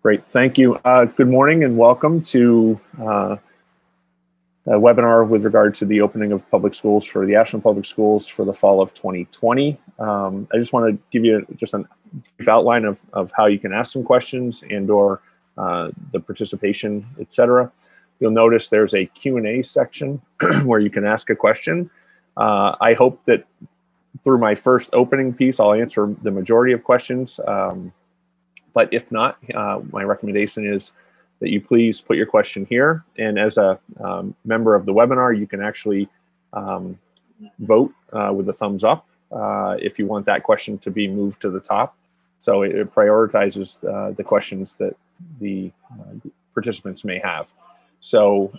Great, thank you. Good morning and welcome to a webinar with regard to the opening of public schools for the Ashland Public Schools for the fall of 2020. I just want to give you just a brief outline of how you can ask some questions and or the participation, etc. You'll notice there's a Q&A section where you can ask a question. I hope that through my first opening piece, I'll answer the majority of questions. But if not, my recommendation is that you please put your question here. And as a member of the webinar, you can actually vote with a thumbs up if you want that question to be moved to the top. So it prioritizes the questions that the participants may have. So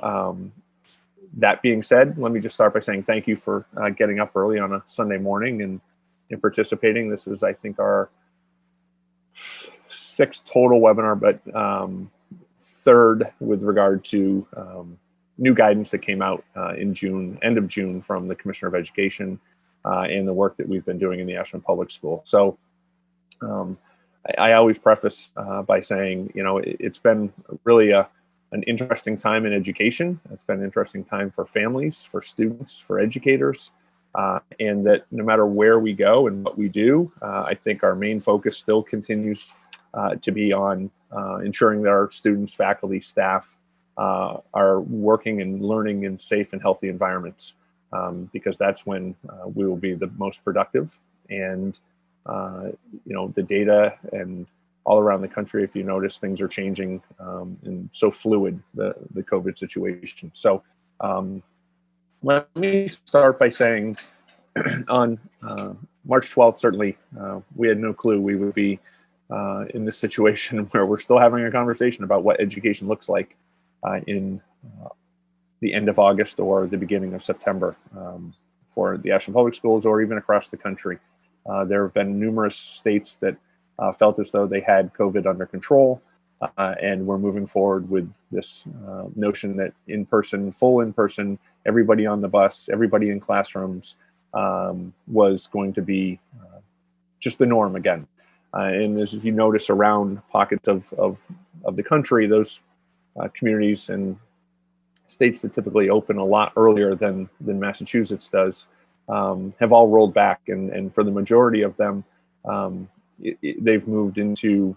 that being said, let me just start by saying thank you for getting up early on a Sunday morning and participating. This is, I think, our 6th total webinar, but 3rd with regard to new guidance that came out in June, end of June, from the Commissioner of Education and the work that we've been doing in the Ashland Public School. So I always preface by saying, you know, it's been really an interesting time in education. It's been an interesting time for families, for students, for educators, and that no matter where we go and what we do, I think our main focus still continues to be on ensuring that our students, faculty, staff are working and learning in safe and healthy environments, because that's when we will be the most productive. And you know, the data and all around the country, if you notice, things are changing and so fluid, the COVID situation. So let me start by saying on March 12th, certainly we had no clue we would be in this situation where we're still having a conversation about what education looks like in the end of August or the beginning of September for the Ashland Public Schools or even across the country. There have been numerous states that felt as though they had COVID under control, and we're moving forward with this notion that in-person, full in-person, everybody on the bus, everybody in classrooms was going to be just the norm again. And as you notice around pockets of the country, those communities and states that typically open a lot earlier than Massachusetts does have all rolled back. And for the majority of them, they've moved into,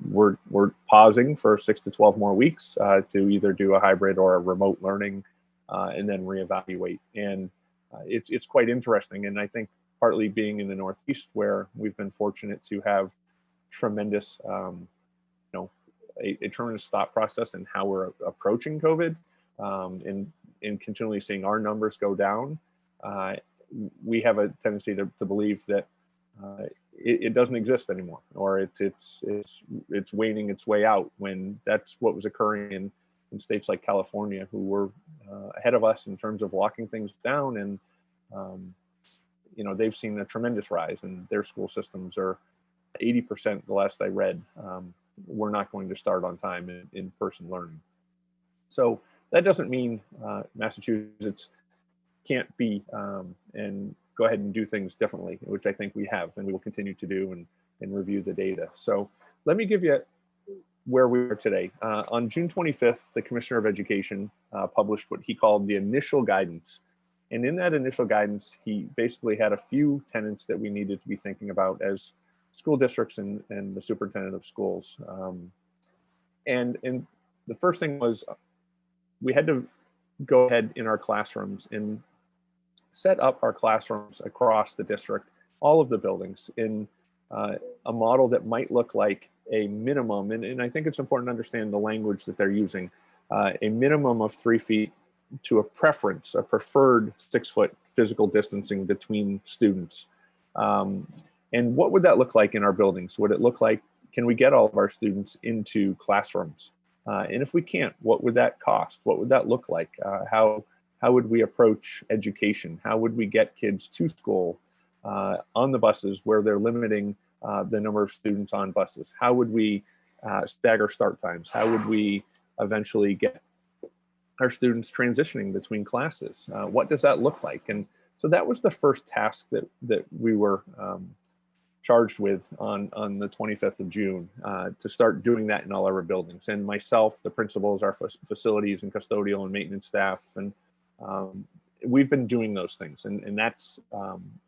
we're pausing for 6 to 12 more weeks to either do a hybrid or a remote learning and then reevaluate. And it's quite interesting. And I think partly being in the Northeast, where we've been fortunate to have tremendous, you know, a tremendous thought process in how we're approaching COVID, and continually seeing our numbers go down. We have a tendency to believe that it doesn't exist anymore, or it's waning its way out, when that's what was occurring in states like California, who were ahead of us in terms of locking things down. And you know, they've seen a tremendous rise, and their school systems are 80%, the last I read, we're not going to start on time in person learning. So that doesn't mean Massachusetts can't be and go ahead and do things differently, which I think we have, and we will continue to do and review the data. So let me give you where we are today. On June 25th, the Commissioner of Education published what he called the initial guidance. And in that initial guidance, he basically had a few tenets that we needed to be thinking about as school districts and the superintendent of schools. And the first thing was, we had to go ahead in our classrooms and set up our classrooms across the district, all of the buildings, in a model that might look like a minimum, and I think it's important to understand the language that they're using, a minimum of 3 feet to a preference, a preferred 6-foot physical distancing between students. And what would that look like in our buildings? Would it look like, can we get all of our students into classrooms? And if we can't, what would that cost? What would that look like? How would we approach education? How would we get kids to school on the buses where they're limiting the number of students on buses? How would we stagger start times? How would we eventually get our students transitioning between classes? What does that look like? And so that was the first task that we were charged with on the 25th of June to start doing that in all our buildings. And myself, the principals, our facilities and custodial and maintenance staff, and we've been doing those things. And that's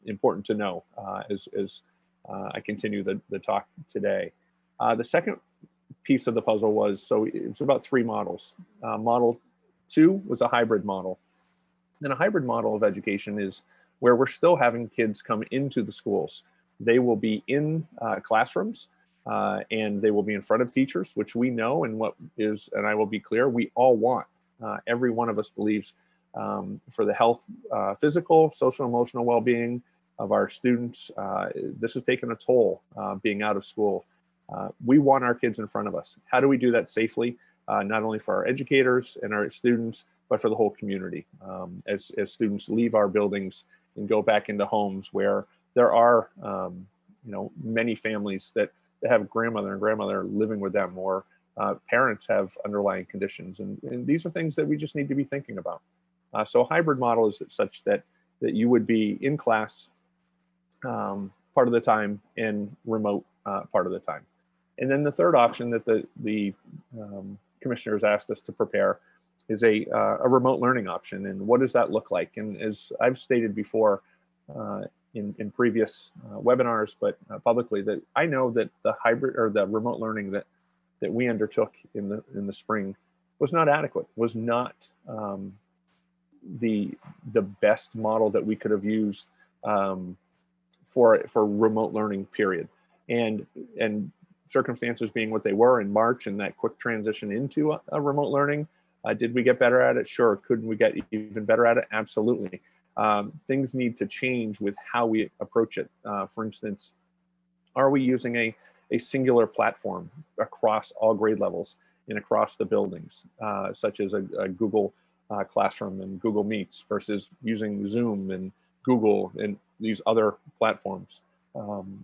important to know as I continue the talk today. The second piece of the puzzle was, so it's about 3 models. Model 2 was a hybrid model. And a hybrid model of education is where we're still having kids come into the schools. They will be in classrooms and they will be in front of teachers, which we know, and what is, and I will be clear, we all want. Every one of us believes for the health, physical, social, emotional well-being of our students. This has taken a toll being out of school. We want our kids in front of us. How do we do that safely? Not only for our educators and our students, but for the whole community. As students leave our buildings and go back into homes where there are, many families that have grandmother and grandmother living with them, or parents have underlying conditions. And these are things that we just need to be thinking about. So a hybrid model is such that you would be in class part of the time and remote part of the time. And then the third option that the commissioners asked us to prepare is a remote learning option. And what does that look like? And as I've stated before in previous webinars, but publicly, that I know that the hybrid or the remote learning that we undertook in the spring was not adequate, was not the best model that we could have used for remote learning, period. And circumstances being what they were in March and that quick transition into a remote learning, did we get better at it? Sure. Couldn't we get even better at it? Absolutely. Things need to change with how we approach it. For instance, are we using a singular platform across all grade levels and across the buildings, such as a Google Classroom and Google Meets, versus using Zoom and Google and these other platforms?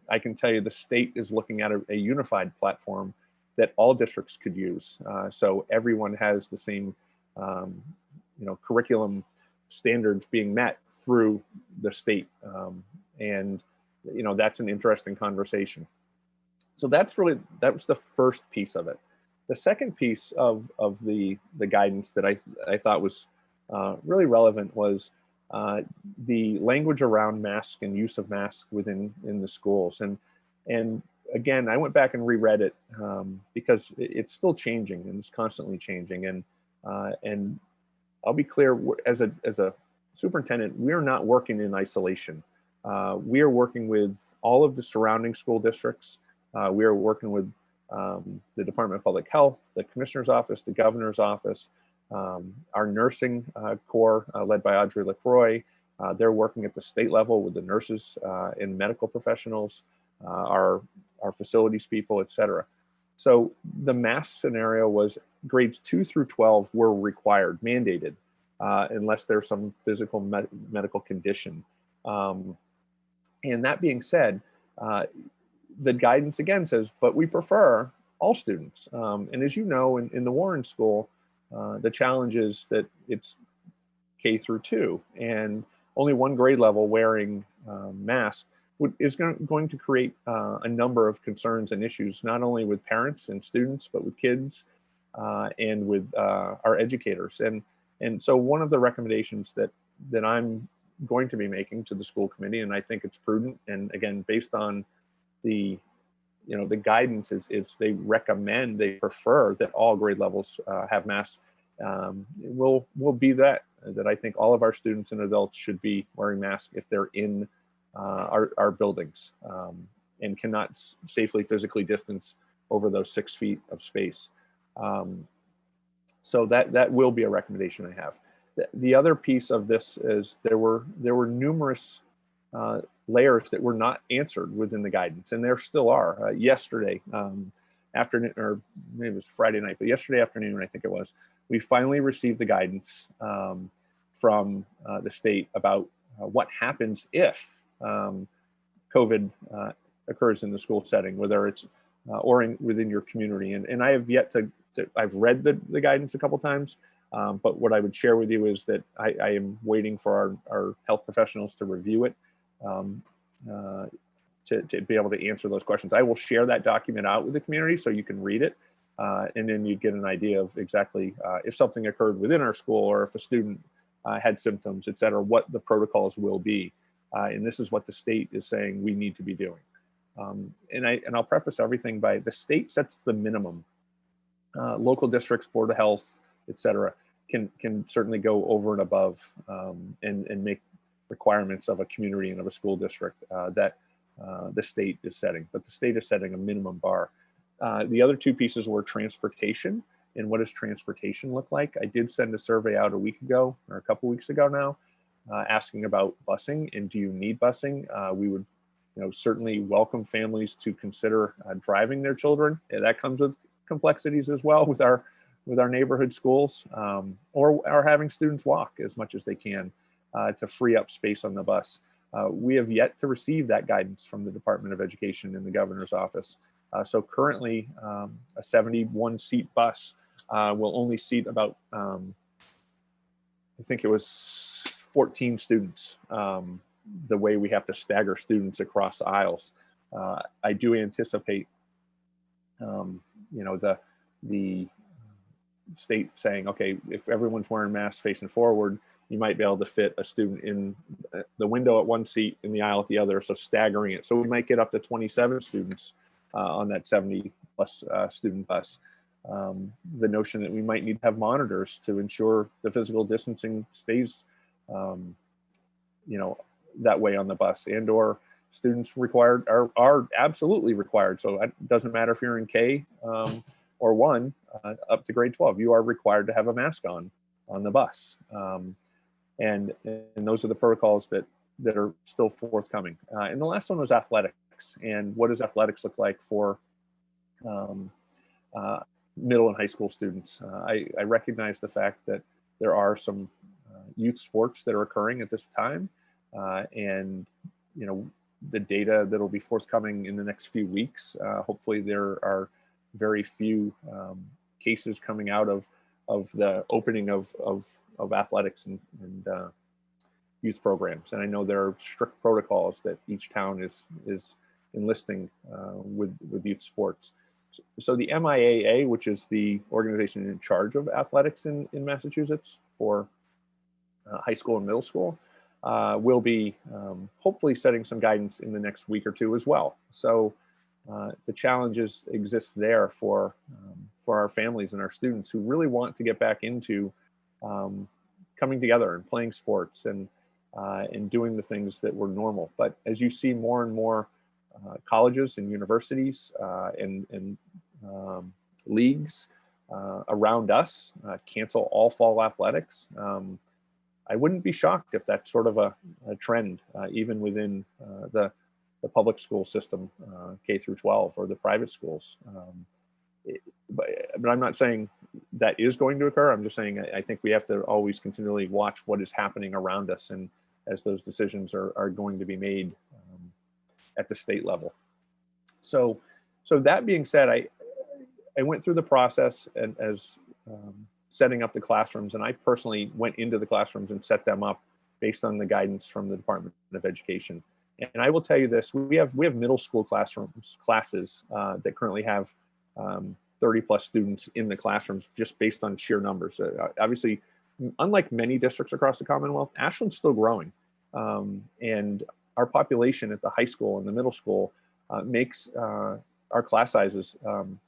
I can tell you the state is looking at a unified platform that all districts could use. So everyone has the same, curriculum standards being met through the state. And that's an interesting conversation. So that was the first piece of it. The second piece of the guidance that I thought was really relevant was the language around mask and use of mask in the schools. And again, I went back and reread it because it's still changing and it's constantly changing. And I'll be clear, as a superintendent, we're not working in isolation. We are working with all of the surrounding school districts. We are working with the Department of Public Health, the Commissioner's Office, the Governor's Office, our nursing corps led by Audrey LaCroix. They're working at the state level with the nurses and medical professionals, our facilities people, et cetera. So the mask scenario was grades 2 through 12 were required, mandated, unless there's some physical medical condition. And that being said, the guidance again says, but we prefer all students. And as you know, in the Warren School, the challenge is that it's K through 2, and only one grade level wearing masks is going to create a number of concerns and issues, not only with parents and students, but with kids and with our educators. And so one of the recommendations that I'm going to be making to the school committee, and I think it's prudent, and again, based on the guidance is they recommend, they prefer that all grade levels have masks. Will be that I think all of our students and adults should be wearing masks if they're in our buildings and cannot safely physically distance over those 6 feet of space. So that will be a recommendation I have. The other piece of this is there were numerous layers that were not answered within the guidance, and there still are. Yesterday afternoon, or maybe it was Friday night, but yesterday afternoon, I think it was, we finally received the guidance from the state about what happens if COVID occurs in the school setting, whether it's or within your community. And I have yet to I've read the guidance a couple times, but what I would share with you is that I am waiting for our health professionals to review it. to be able to answer those questions. I will share that document out with the community so you can read it, and then you get an idea of exactly if something occurred within our school or if a student had symptoms, et cetera, what the protocols will be. And this is what the state is saying we need to be doing. And I'll preface everything by the state sets the minimum. Local districts, Board of Health, et cetera, can certainly go over and above and make requirements of a community and of a school district that the state is setting, but the state is setting a minimum bar. The other two pieces were transportation, and what does transportation look like? I did send a survey out a week ago, or a couple weeks ago now, asking about busing, and do you need busing? We would certainly welcome families to consider driving their children. And that comes with complexities as well with our neighborhood schools, or having students walk as much as they can to free up space on the bus. We have yet to receive that guidance from the Department of Education and the governor's office. So currently, a 71-seat bus will only seat about, I think it was 14 students, the way we have to stagger students across aisles. I do anticipate, the state saying, okay, if everyone's wearing masks facing forward, you might be able to fit a student in the window at one seat, in the aisle at the other, so staggering it. So we might get up to 27 students on that 70-plus student bus. The notion that we might need to have monitors to ensure the physical distancing stays, that way on the bus, and or students required are absolutely required. So it doesn't matter if you're in K or 1 up to grade 12, you are required to have a mask on the bus. And those are the protocols that are still forthcoming. And the last one was athletics. And what does athletics look like for middle and high school students? I recognize the fact that there are some youth sports that are occurring at this time. And, the data that will be forthcoming in the next few weeks, hopefully there are very few cases coming out of the opening of athletics and youth programs. And I know there are strict protocols that each town is enlisting with youth sports. So the MIAA, which is the organization in charge of athletics in Massachusetts for high school and middle school, will be hopefully setting some guidance in the next week or two as well. So the challenges exist there for our families and our students who really want to get back into coming together and playing sports and doing the things that were normal. But as you see more and more colleges and universities and leagues around us cancel all fall athletics, I wouldn't be shocked if that's sort of a trend, even within the public school system, K through 12, or the private schools. But I'm not saying that is going to occur. I'm just saying I think we have to always continually watch what is happening around us, and as those decisions are going to be made at the state level. So that being said, I went through the process and as setting up the classrooms, and I personally went into the classrooms and set them up based on the guidance from the Department of Education. And I will tell you this: we have middle school classes that currently have 30-plus students in the classrooms, just based on sheer numbers. Obviously, unlike many districts across the Commonwealth, Ashland's still growing, and our population at the high school and the middle school makes our class sizes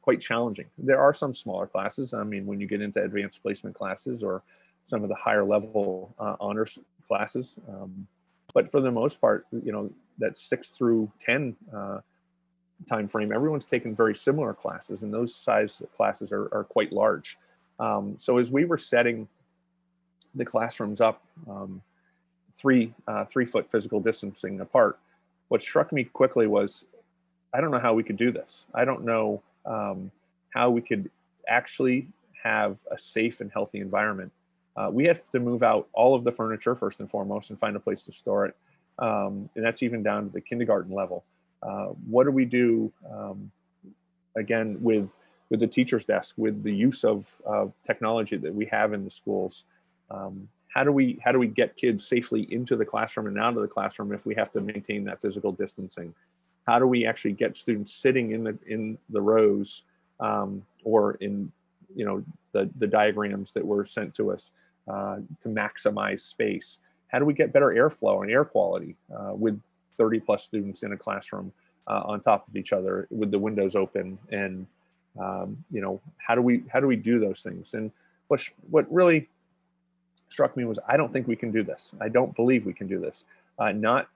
quite challenging. There are some smaller classes. I mean, when you get into advanced placement classes or some of the higher level honors classes, but for the most part, that 6 through 10 time frame, everyone's taken very similar classes, and those size classes are quite large. So as we were setting the classrooms up 3-foot physical distancing apart, what struck me quickly was, I don't know how we could do this. I don't know how we could actually have a safe and healthy environment. We have to move out all of the furniture first and foremost and find a place to store it. And that's even down to the kindergarten level. What do we do, again, with the teacher's desk, with the use of technology that we have in the schools? How do we get kids safely into the classroom and out of the classroom if we have to maintain that physical distancing? How do we actually get students sitting in the rows, or in, the diagrams that were sent to us, to maximize space? How do we get better airflow and air quality with 30 plus students in a classroom on top of each other with the windows open? And how do we do those things? And what really struck me was, I don't think we can do this. I don't believe we can do this. Not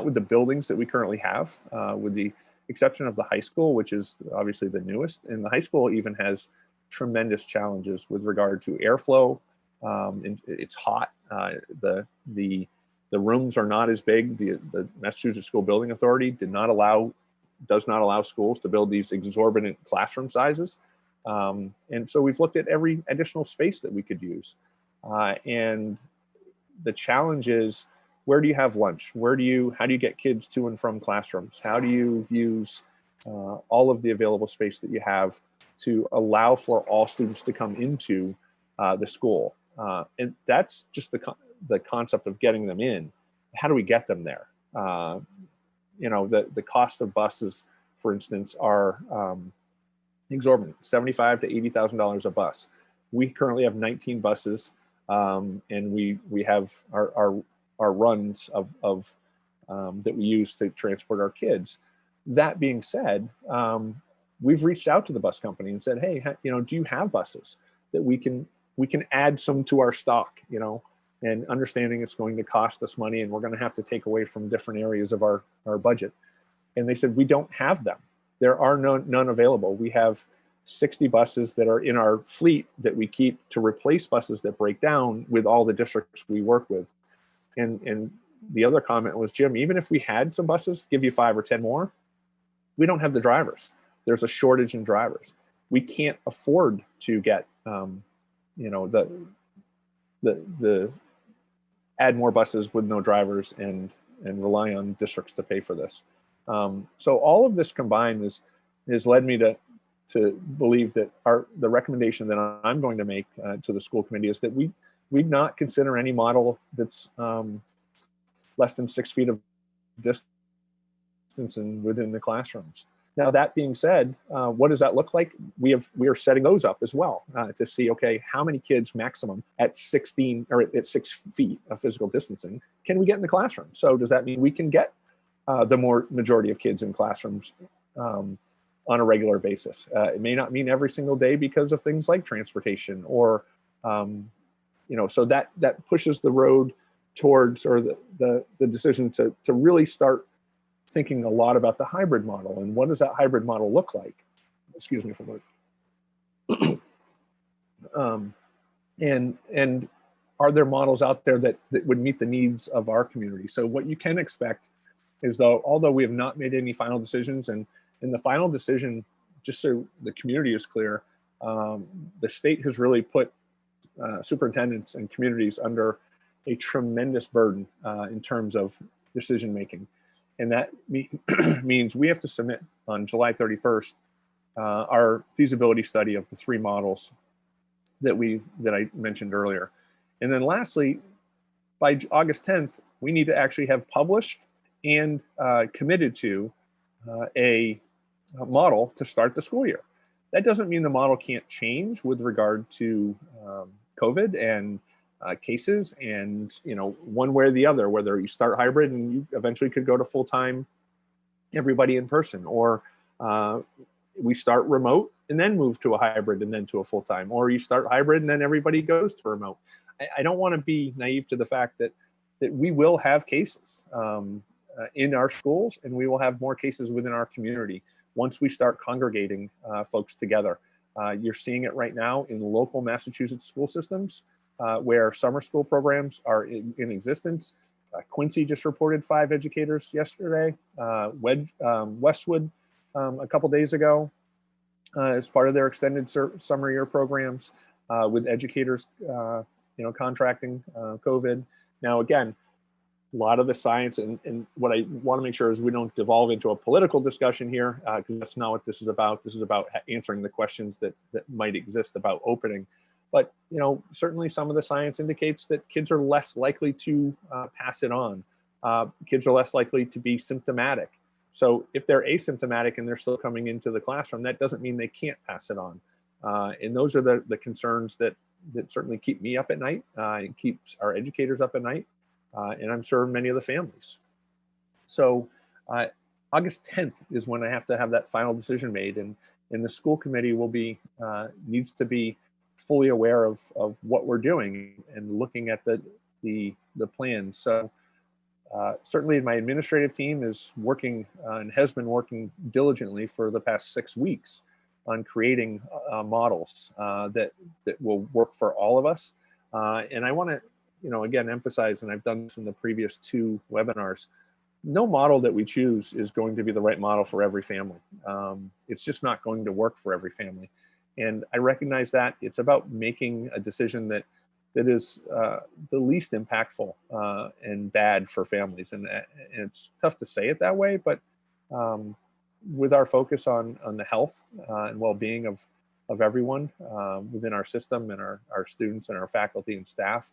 with the buildings that we currently have, with the exception of the high school, which is obviously the newest. And the high school even has tremendous challenges with regard to airflow. And it's hot. The rooms are not as big. The Massachusetts School Building Authority does not allow schools to build these exorbitant classroom sizes. And so we've looked at every additional space that we could use. And the challenge is, where do you have lunch? How do you get kids to and from classrooms? How do you use all of the available space that you have to allow for all students to come into the school? And that's just the concept of getting them in. How do we get them there? The cost of buses, for instance, are exorbitant, $75,000 to $80,000 a bus. We currently have 19 buses, and we have our runs of that we use to transport our kids. That being said, we've reached out to the bus company and said, hey, do you have buses that we can add some to our stock, and understanding it's going to cost us money and we're going to have to take away from different areas of our budget. And they said, we don't have them. There are none available. We have 60 buses that are in our fleet that we keep to replace buses that break down with all the districts we work with. And the other comment was, Jim, even if we had some buses, give you 5 or 10 more, we don't have the drivers. There's a shortage in drivers. We can't afford to get, the add more buses with no drivers and rely on districts to pay for this. So all of this combined has led me to believe that the recommendation that I'm going to make to the school committee is that we not consider any model that's less than 6 feet of distance and within the classrooms. Now, that being said, what does that look like? We are setting those up as well to see, okay, how many kids maximum at 16 or at 6 feet of physical distancing can we get in the classroom? So does that mean we can get the majority of kids in classrooms on a regular basis? It may not mean every single day because of things like transportation or, so that pushes the road towards, or the decision to really start thinking a lot about the hybrid model and what does that hybrid model look like? Excuse me for a moment. And are there models out there that would meet the needs of our community? So what you can expect is, although we have not made any final decisions, and in the final decision, just so the community is clear, the state has really put superintendents and communities under a tremendous burden in terms of decision making. And that means we have to submit on July 31st our feasibility study of the 3 models that I mentioned earlier. And then lastly, by August 10th, we need to actually have published and committed to a model to start the school year. That doesn't mean the model can't change with regard to COVID and cases, and one way or the other, whether you start hybrid and you eventually could go to full-time everybody in person, or we start remote and then move to a hybrid and then to a full-time, or you start hybrid and then everybody goes to remote. I don't want to be naive to the fact that we will have cases in our schools, and we will have more cases within our community once we start congregating folks together. You're seeing it right now in local Massachusetts school systems, where summer school programs are in existence. Quincy just reported 5 educators yesterday. Westwood a couple days ago, as part of their extended summer year programs, with educators, contracting COVID. Now, again, a lot of the science and what I want to make sure is we don't devolve into a political discussion here, because that's not what this is about. This is about answering the questions that might exist about opening. But certainly some of the science indicates that kids are less likely to pass it on kids are less likely to be symptomatic. So if they're asymptomatic and they're still coming into the classroom, that doesn't mean they can't pass it on. And those are the concerns that certainly keep me up at night and keeps our educators up at night, and I'm sure many of the families. So August 10th is when I have to have that final decision made, and the school committee will be needs to be fully aware of what we're doing and looking at the plan. So certainly my administrative team is working and has been working diligently for the past 6 weeks on creating models that will work for all of us. And I want to, again, emphasize, and I've done this in the previous 2 webinars, no model that we choose is going to be the right model for every family. It's just not going to work for every family. And I recognize that. It's about making a decision that is the least impactful and bad for families. And it's tough to say it that way, but with our focus on the health and well-being of everyone within our system and our students and our faculty and staff,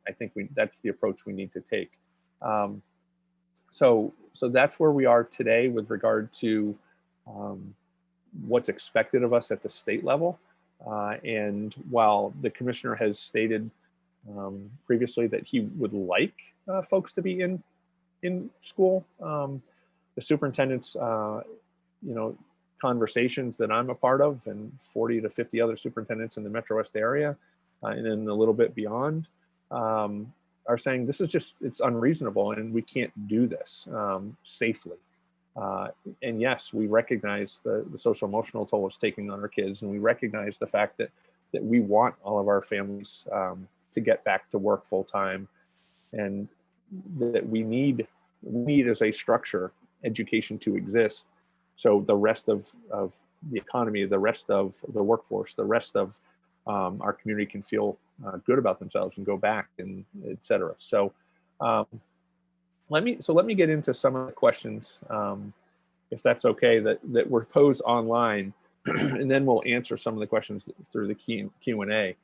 I think that's the approach we need to take. So that's where we are today with regard to what's expected of us at the state level. And while the commissioner has stated previously that he would like folks to be in school, the superintendent's conversations that I'm a part of, and 40 to 50 other superintendents in the Metro West area, and then a little bit beyond, are saying this is it's unreasonable and we can't do this safely. And yes, we recognize the social emotional toll it's taking on our kids, and we recognize the fact that we want all of our families to get back to work full time, and that we need as a structure education to exist, so the rest of the economy, the rest of the workforce, the rest of our community can feel good about themselves and go back, and et cetera. So let me get into some of the questions, if that's okay, that were posed online, and then we'll answer some of the questions through the Q&A,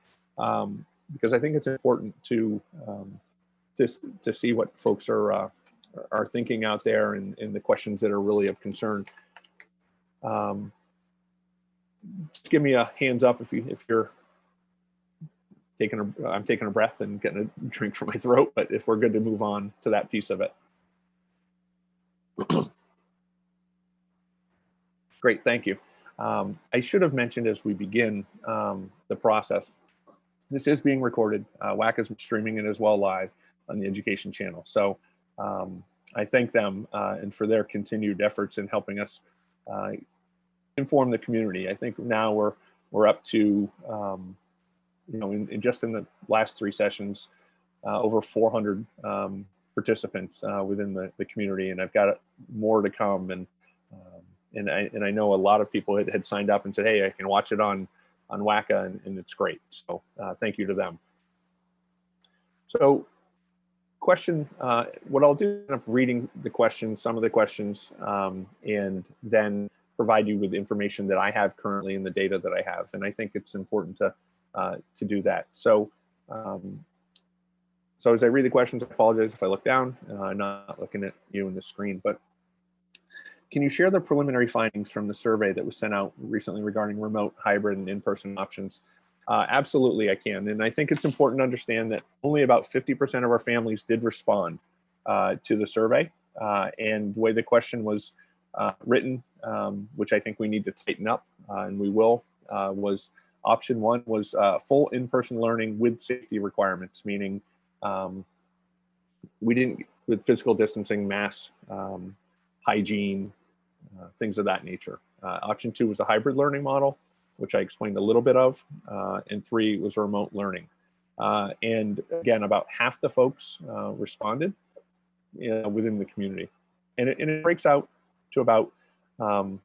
because I think it's important to see what folks are thinking out there, and the questions that are really of concern. Just give me a hands up if you're I'm taking a breath and getting a drink from my throat, but if we're good to move on to that piece of it. Great, thank you. I should have mentioned as we begin the process, this is being recorded. WACA is streaming it as well live on the Education channel. So I thank them and for their continued efforts in helping us inform the community. I think now we're up to, just in the last 3 sessions, over 400 participants within the community, and I've got more to come. And I know a lot of people had signed up and said, hey, I can watch it on WACA, and it's great. So thank you to them. So question, what I'll do is reading the questions, some of the questions, and then provide you with information that I have currently in the data that I have. And I think it's important to do that. So as I read the questions, I apologize if I look down. I'm not looking at you in the screen, but can you share the preliminary findings from the survey that was sent out recently regarding remote, hybrid, and in-person options? Absolutely, I can. And I think it's important to understand that only about 50% of our families did respond to the survey. And the way the question was written, which I think we need to tighten up, and we will, was option 1 was full in-person learning with safety requirements, meaning we didn't, with physical distancing, mask, hygiene, things of that nature. Option 2 was a hybrid learning model, which I explained a little bit of, and 3 was remote learning. And again, about half the folks responded within the community. And it breaks out to about, 60%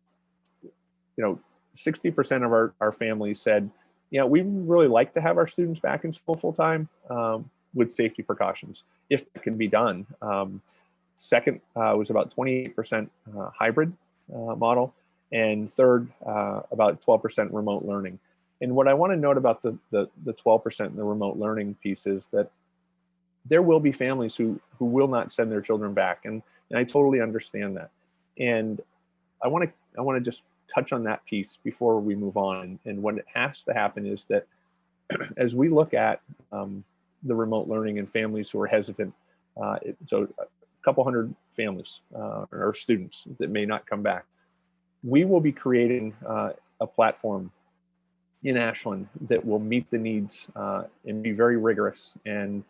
of our families said, we really like to have our students back in school full time with safety precautions, if it can be done. Second was about 28% hybrid model, and third, about 12% remote learning. And what I want to note about the 12% in the remote learning piece is that there will be families who will not send their children back, and I totally understand that. And I want to just touch on that piece before we move on. And what has to happen is that as we look at the remote learning and families who are hesitant, so a couple hundred families or students that may not come back, we will be creating a platform in Ashland that will meet the needs and be very rigorous and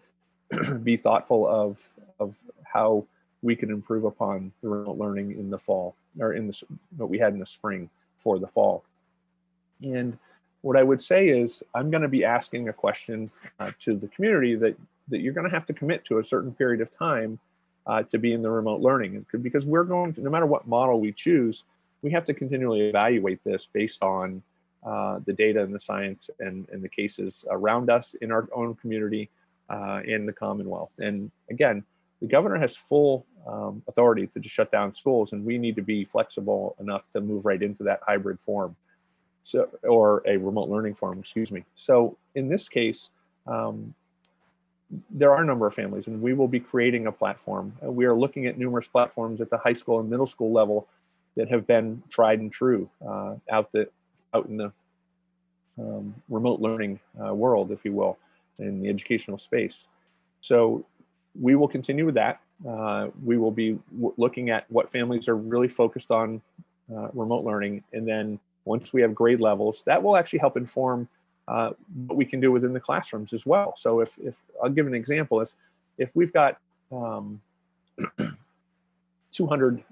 be thoughtful of how we can improve upon the remote learning in the fall, or in the, what we had in the spring for the fall. And what I would say is, I'm going to be asking a question to the community that you're going to have to commit to a certain period of time to be in the remote learning, because we're going to, no matter what model we choose, we have to continually evaluate this based on the data and the science and the cases around us in our own community and the Commonwealth. And again, the governor has full authority to just shut down schools, and we need to be flexible enough to move right into that hybrid form, so, or a remote learning form, excuse me. So in this case, there are a number of families, and we will be creating a platform. We are looking at numerous platforms at the high school and middle school level that have been tried and true out in the remote learning world, if you will, in the educational space. So we will continue with that. We will be looking at what families are really focused on remote learning. And then once we have grade levels, that will actually help inform what we can do within the classrooms as well. So if I'll give an example, if we've got 200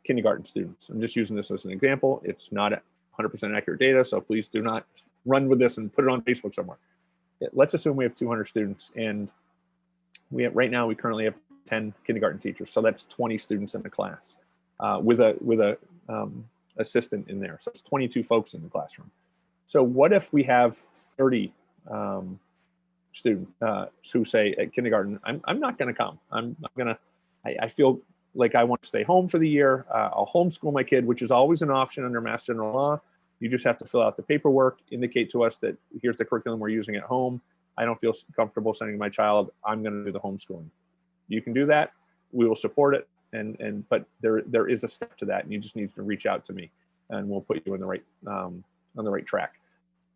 kindergarten students, I'm just using this as an example. It's not 100% accurate data, so please do not run with this and put it on Facebook somewhere. Let's assume we have 200 students, and right now we currently have 10 kindergarten teachers, so that's 20 students in the class with a assistant in there, so it's 22 folks in the classroom. So what if we have 30 students who say at kindergarten, I'm not going to come. I feel like I want to stay home for the year. I'll homeschool my kid, which is always an option under Mass General Law. You just have to fill out the paperwork, indicate to us that here's the curriculum we're using at home. I don't feel comfortable sending my child. I'm going to do the homeschooling. You can do that. We will support it. But there is a step to that, and you just need to reach out to me, and we'll put you in the right on the right track.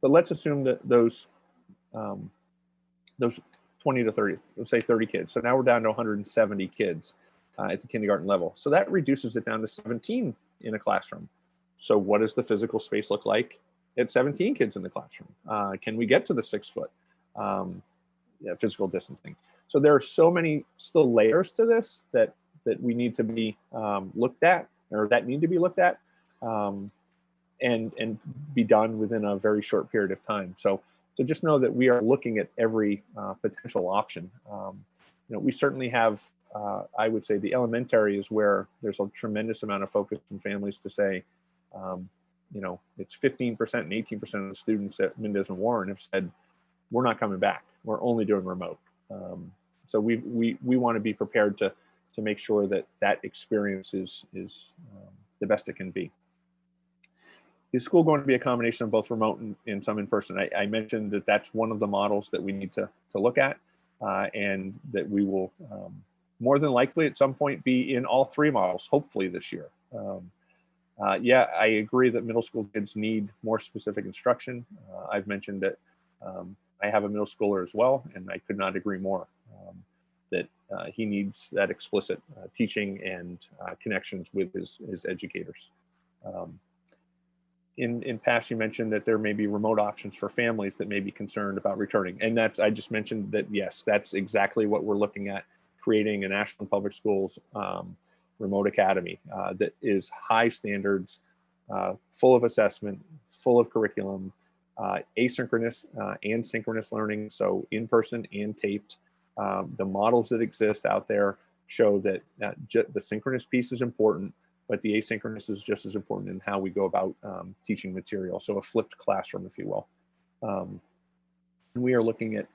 But let's assume that those 20 to 30, let's say 30 kids. So now we're down to 170 kids at the kindergarten level. So that reduces it down to 17 in a classroom. So what does the physical space look like at 17 kids in the classroom? Can we get to the 6 foot physical distancing? So there are so many still layers to this that we need to be looked at, or that need to be looked at, and be done within a very short period of time. So just know that we are looking at every potential option. We certainly have, I would say the elementary is where there's a tremendous amount of focus from families to say, it's 15% and 18% of the students at Mendez and Warren have said, we're not coming back. We're only doing remote. So we want to be prepared to make sure that experience is the best it can be. Is school going to be a combination of both remote and some in person? I mentioned that that's one of the models that we need to look at, and that we will more than likely at some point be in all 3 models, hopefully this year. Yeah, I agree that middle school kids need more specific instruction. I've mentioned that I have a middle schooler as well, and I could not agree more that he needs that explicit teaching and connections with his educators. In past, you mentioned that there may be remote options for families that may be concerned about returning. And I just mentioned that, yes, that's exactly what we're looking at, creating an Ashland Public Schools remote academy that is high standards, full of assessment, full of curriculum, asynchronous and synchronous learning, so in person and taped. The models that exist out there show that the synchronous piece is important, but the asynchronous is just as important in how we go about teaching material. So a flipped classroom, if you will. And we are looking at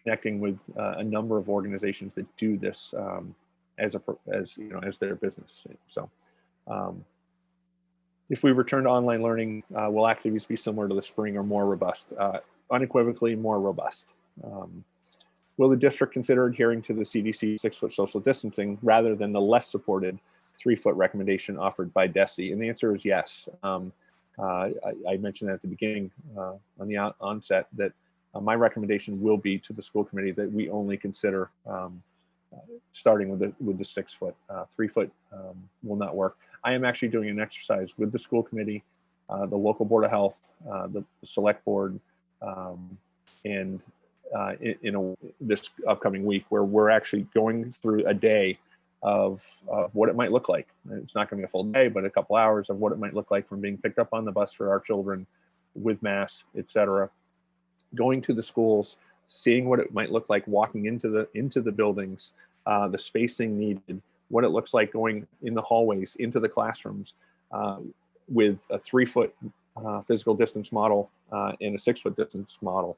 connecting with a number of organizations that do this as their business. So if we return to online learning, will activities be similar to the spring or more robust? Unequivocally more robust. will the district consider adhering to the CDC 6-foot social distancing rather than the less supported 3-foot recommendation offered by DESE? And the answer is yes. I mentioned at the beginning on the onset that my recommendation will be to the school committee that we only consider starting with the 6-foot. 3-foot will not work. I am actually doing an exercise with the school committee, the local board of health, the select board, and this upcoming week, where we're actually going through a day of what it might look like. It's not going to be a full day, but a couple hours of what it might look like from being picked up on the bus for our children with masks, etc. Going to the schools, seeing what it might look like walking into the buildings, the spacing needed, what it looks like going in the hallways into the classrooms with a 3-foot physical distance model and a 6-foot distance model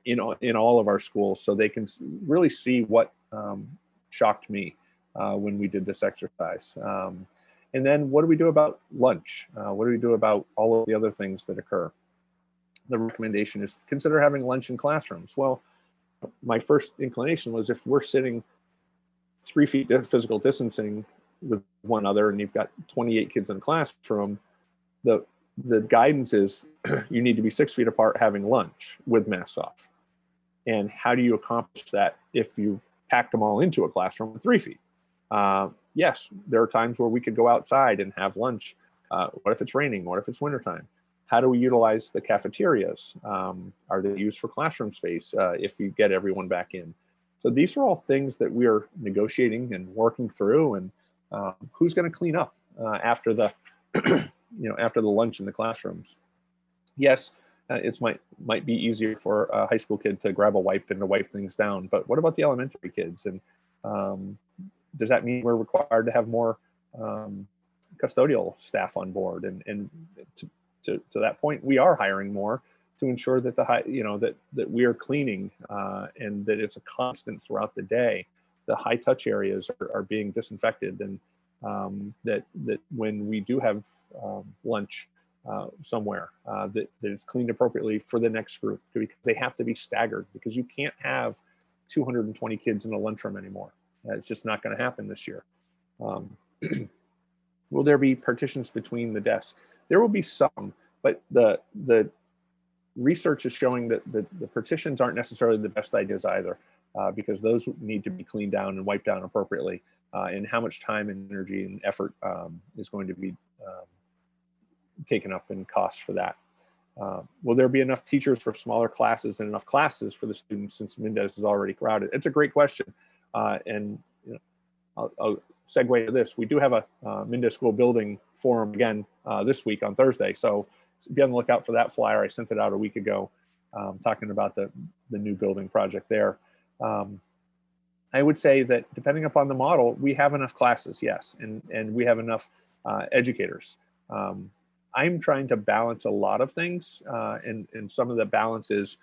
in all of our schools, so they can really see what shocked me when we did this exercise. And then what do we do about lunch? What do we do about all of the other things that occur? The recommendation is consider having lunch in classrooms. Well, my first inclination was, if we're sitting 3 feet physical distancing with one another and you've got 28 kids in a classroom, the guidance is you need to be 6 feet apart having lunch with masks off. And how do you accomplish that if you packed them all into a classroom with 3 feet? Yes, there are times where we could go outside and have lunch. What if it's raining? What if it's wintertime? How do we utilize the cafeterias? Are they used for classroom space if you get everyone back in? So these are all things that we are negotiating and working through. And who's going to clean up after the after the lunch in the classrooms? Yes, it might be easier for a high school kid to grab a wipe and to wipe things down. But what about the elementary kids? And does that mean we're required to have more custodial staff on board? And to that point, we are hiring more to ensure that that we are cleaning and that it's a constant throughout the day. The high touch areas are being disinfected, and that when we do have lunch somewhere, that it's cleaned appropriately for the next group, because they have to be staggered, because you can't have 220 kids in a lunchroom anymore. It's just not going to happen this year. Will there be partitions between the desks? There will be some, but the research is showing that the partitions aren't necessarily the best ideas either, because those need to be cleaned down and wiped down appropriately, and how much time and energy and effort is going to be taken up in costs for that. Will there be enough teachers for smaller classes and enough classes for the students, since Mendez is already crowded? It's a great question. And I'll segue to this. We do have a Mendez School Building Forum again this week on Thursday. So be on the lookout for that flyer. I sent it out a week ago, talking about the new building project there. I would say that depending upon the model, we have enough classes, yes, and we have enough educators. I'm trying to balance a lot of things, and some of the balance is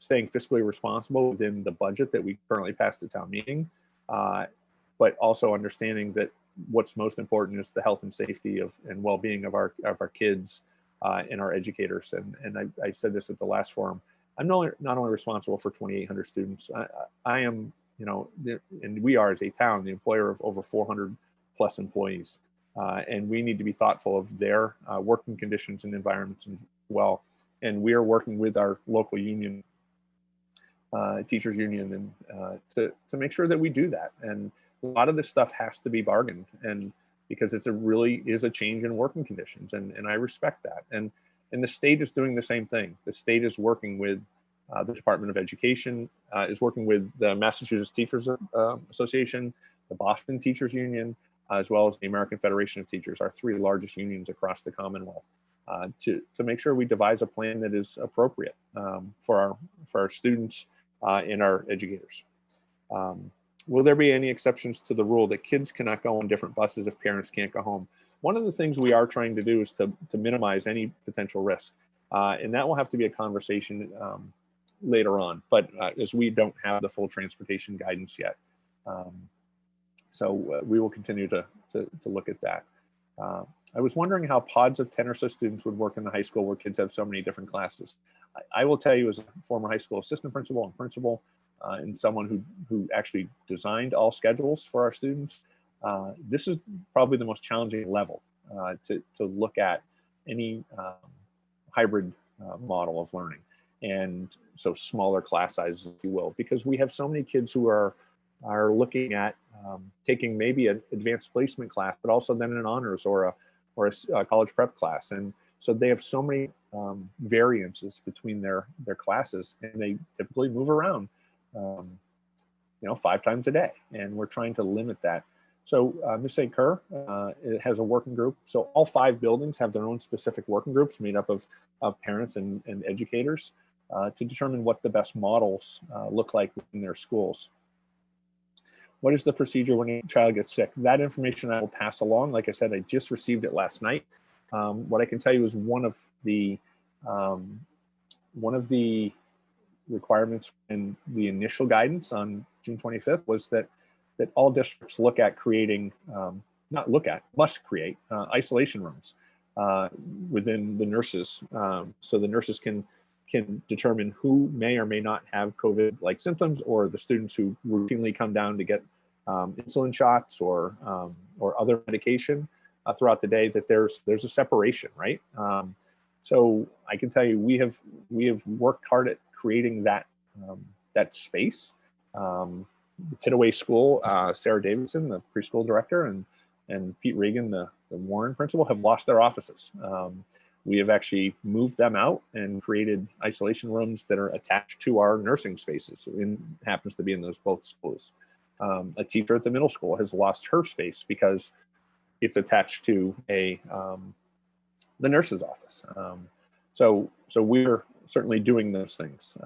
staying fiscally responsible within the budget that we currently passed at town meeting, but also understanding that what's most important is the health and safety and well-being of our kids and our educators. And I said this at the last forum. I'm not only responsible for 2,800 students. I am, and we are as a town, the employer of over 400 plus employees. And we need to be thoughtful of their working conditions and environments as well. And we are working with our local union, teachers union, and to make sure that we do that. And a lot of this stuff has to be bargained, and because it's really is a change in working conditions, and I respect that. And the state is doing the same thing. The state is working with the Department of Education, is working with the Massachusetts Teachers Association, the Boston Teachers Union, as well as the American Federation of Teachers, our 3 largest unions across the Commonwealth, to make sure we devise a plan that is appropriate for our students and our educators. Will there be any exceptions to the rule that kids cannot go on different buses if parents can't go home? One of the things we are trying to do is to minimize any potential risk, and that will have to be a conversation later on, but as we don't have the full transportation guidance yet. So we will continue to look at that. I was wondering how pods of 10 or so students would work in the high school where kids have so many different classes. I will tell you, as a former high school assistant principal and principal, and someone who actually designed all schedules for our students, this is probably the most challenging level to look at any hybrid model of learning. And so smaller class sizes, if you will, because we have so many kids who are looking at taking maybe an advanced placement class, but also then an honors or a college prep class. And so they have so many variances between their classes, and they typically move around, 5 times a day. And we're trying to limit that. So Ms. St. Kerr it has a working group. So all 5 buildings have their own specific working groups made up of parents and educators to determine what the best models look like in their schools. What is the procedure when a child gets sick? That information I will pass along. Like I said, I just received it last night. What I can tell you is one of the requirements in the initial guidance on June 25th was that all districts look at creating, must create isolation rooms within the nurses, so the nurses can determine who may or may not have COVID-like symptoms, or the students who routinely come down to get insulin shots or other medication throughout the day, that there's a separation, right? So I can tell you, we have worked hard at creating that space. The Pitaway School, Sarah Davidson, the preschool director, and Pete Regan, the Warren principal, have lost their offices. We have actually moved them out and created isolation rooms that are attached to our nursing spaces. It happens to be in those both schools. A teacher at the middle school has lost her space because it's attached to the nurse's office. So we're certainly doing those things.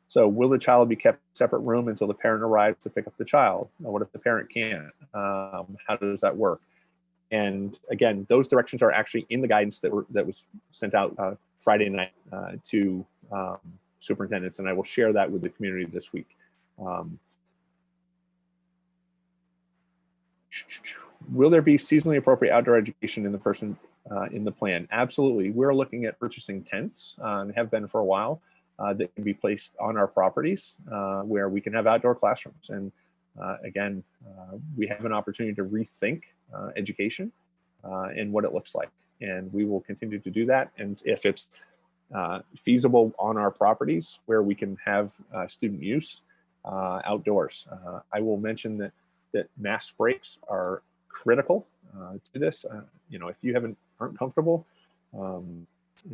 So will the child be kept in a separate room until the parent arrives to pick up the child? What if the parent can't? How does that work? And again, those directions are actually in the guidance that was sent out Friday night to superintendents, and I will share that with the community this week. Will there be seasonally appropriate outdoor education in the plan? Absolutely. We're looking at purchasing tents and have been for a while that can be placed on our properties where we can have outdoor classrooms. And again, we have an opportunity to rethink education and what it looks like. And we will continue to do that. And if it's feasible on our properties where we can have student use outdoors. I will mention that mask breaks are critical to this. If you aren't comfortable,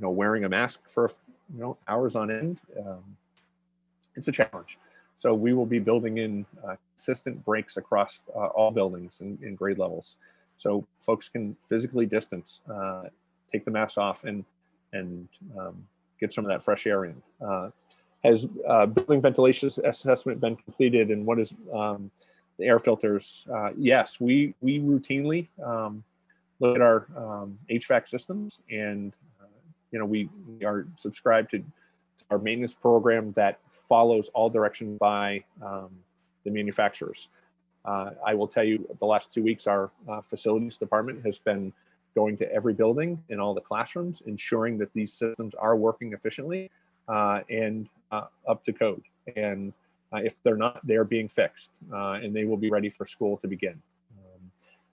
wearing a mask for hours on end, it's a challenge. So we will be building in consistent breaks across all buildings and grade levels, so folks can physically distance, take the mask off, and get some of that fresh air in. Has building ventilation assessment been completed, and what is the air filters? Yes, we routinely look at our HVAC systems, and we are subscribed to our maintenance program that follows all direction by the manufacturers. I will tell you, the last 2 weeks, our facilities department has been going to every building in all the classrooms, ensuring that these systems are working efficiently and up to code. And if they're not, they're being fixed, and they will be ready for school to begin.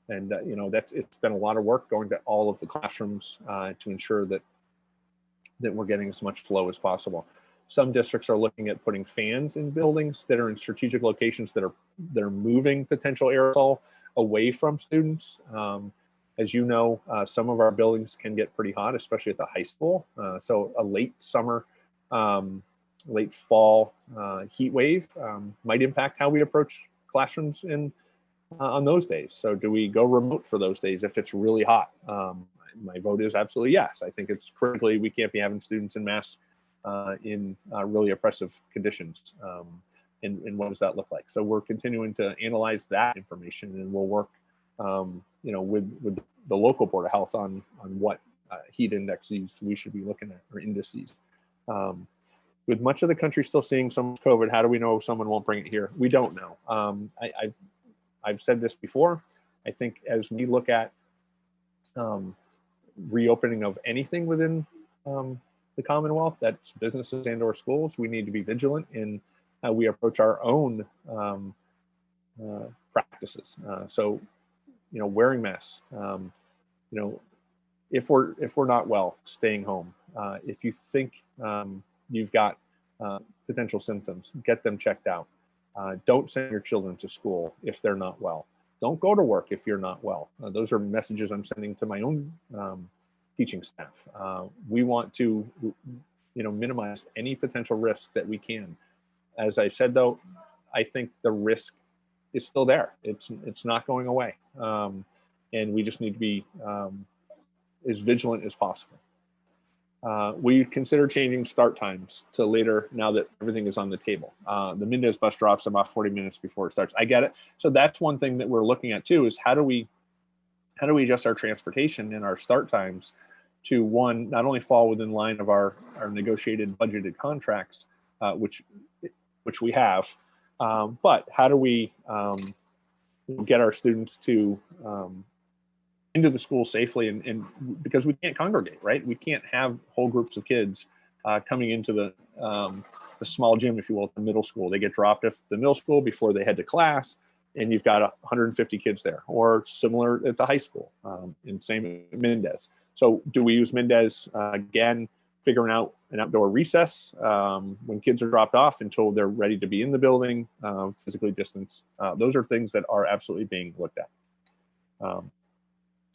It's been a lot of work going to all of the classrooms to ensure that we're getting as much flow as possible. Some districts are looking at putting fans in buildings that are in strategic locations that are moving potential aerosol away from students. As you know, some of our buildings can get pretty hot, especially at the high school. So a late summer, late fall heat wave might impact how we approach classrooms on those days. So do we go remote for those days if it's really hot? My vote is absolutely yes. I think it's critically, we can't be having students in mass in really oppressive conditions. And what does that look like? So we're continuing to analyze that information, and we'll work with the local Board of Health on what heat indexes we should be looking at, or indices. With much of the country still seeing some COVID, how do we know someone won't bring it here? We don't know. I've said this before. I think as we look at reopening of anything within the Commonwealth, that's businesses and or schools, we need to be vigilant in we approach our own practices. So, wearing masks, if we're not well, staying home. If you think you've got potential symptoms, get them checked out. Don't send your children to school if they're not well. Don't go to work if you're not well. Those are messages I'm sending to my own teaching staff. We want to, minimize any potential risk that we can. As I said, though, I think the risk is still there. It's not going away, and we just need to be as vigilant as possible. We consider changing start times to later now that everything is on the table. The Mendez bus drops about 40 minutes before it starts. I get it. So that's one thing that we're looking at too, is how do we adjust our transportation and our start times to, one, not only fall within line of our negotiated budgeted contracts, which we have, but how do we get our students to into the school safely, and because we can't congregate, right? We can't have whole groups of kids coming into the small gym, if you will, at the middle school. They get dropped at the middle school before they head to class, and you've got 150 kids there, or similar at the high school, and same at Mendez. So do we use Mendez again, figuring out an outdoor recess when kids are dropped off until they're ready to be in the building, physically distanced? Those are things that are absolutely being looked at.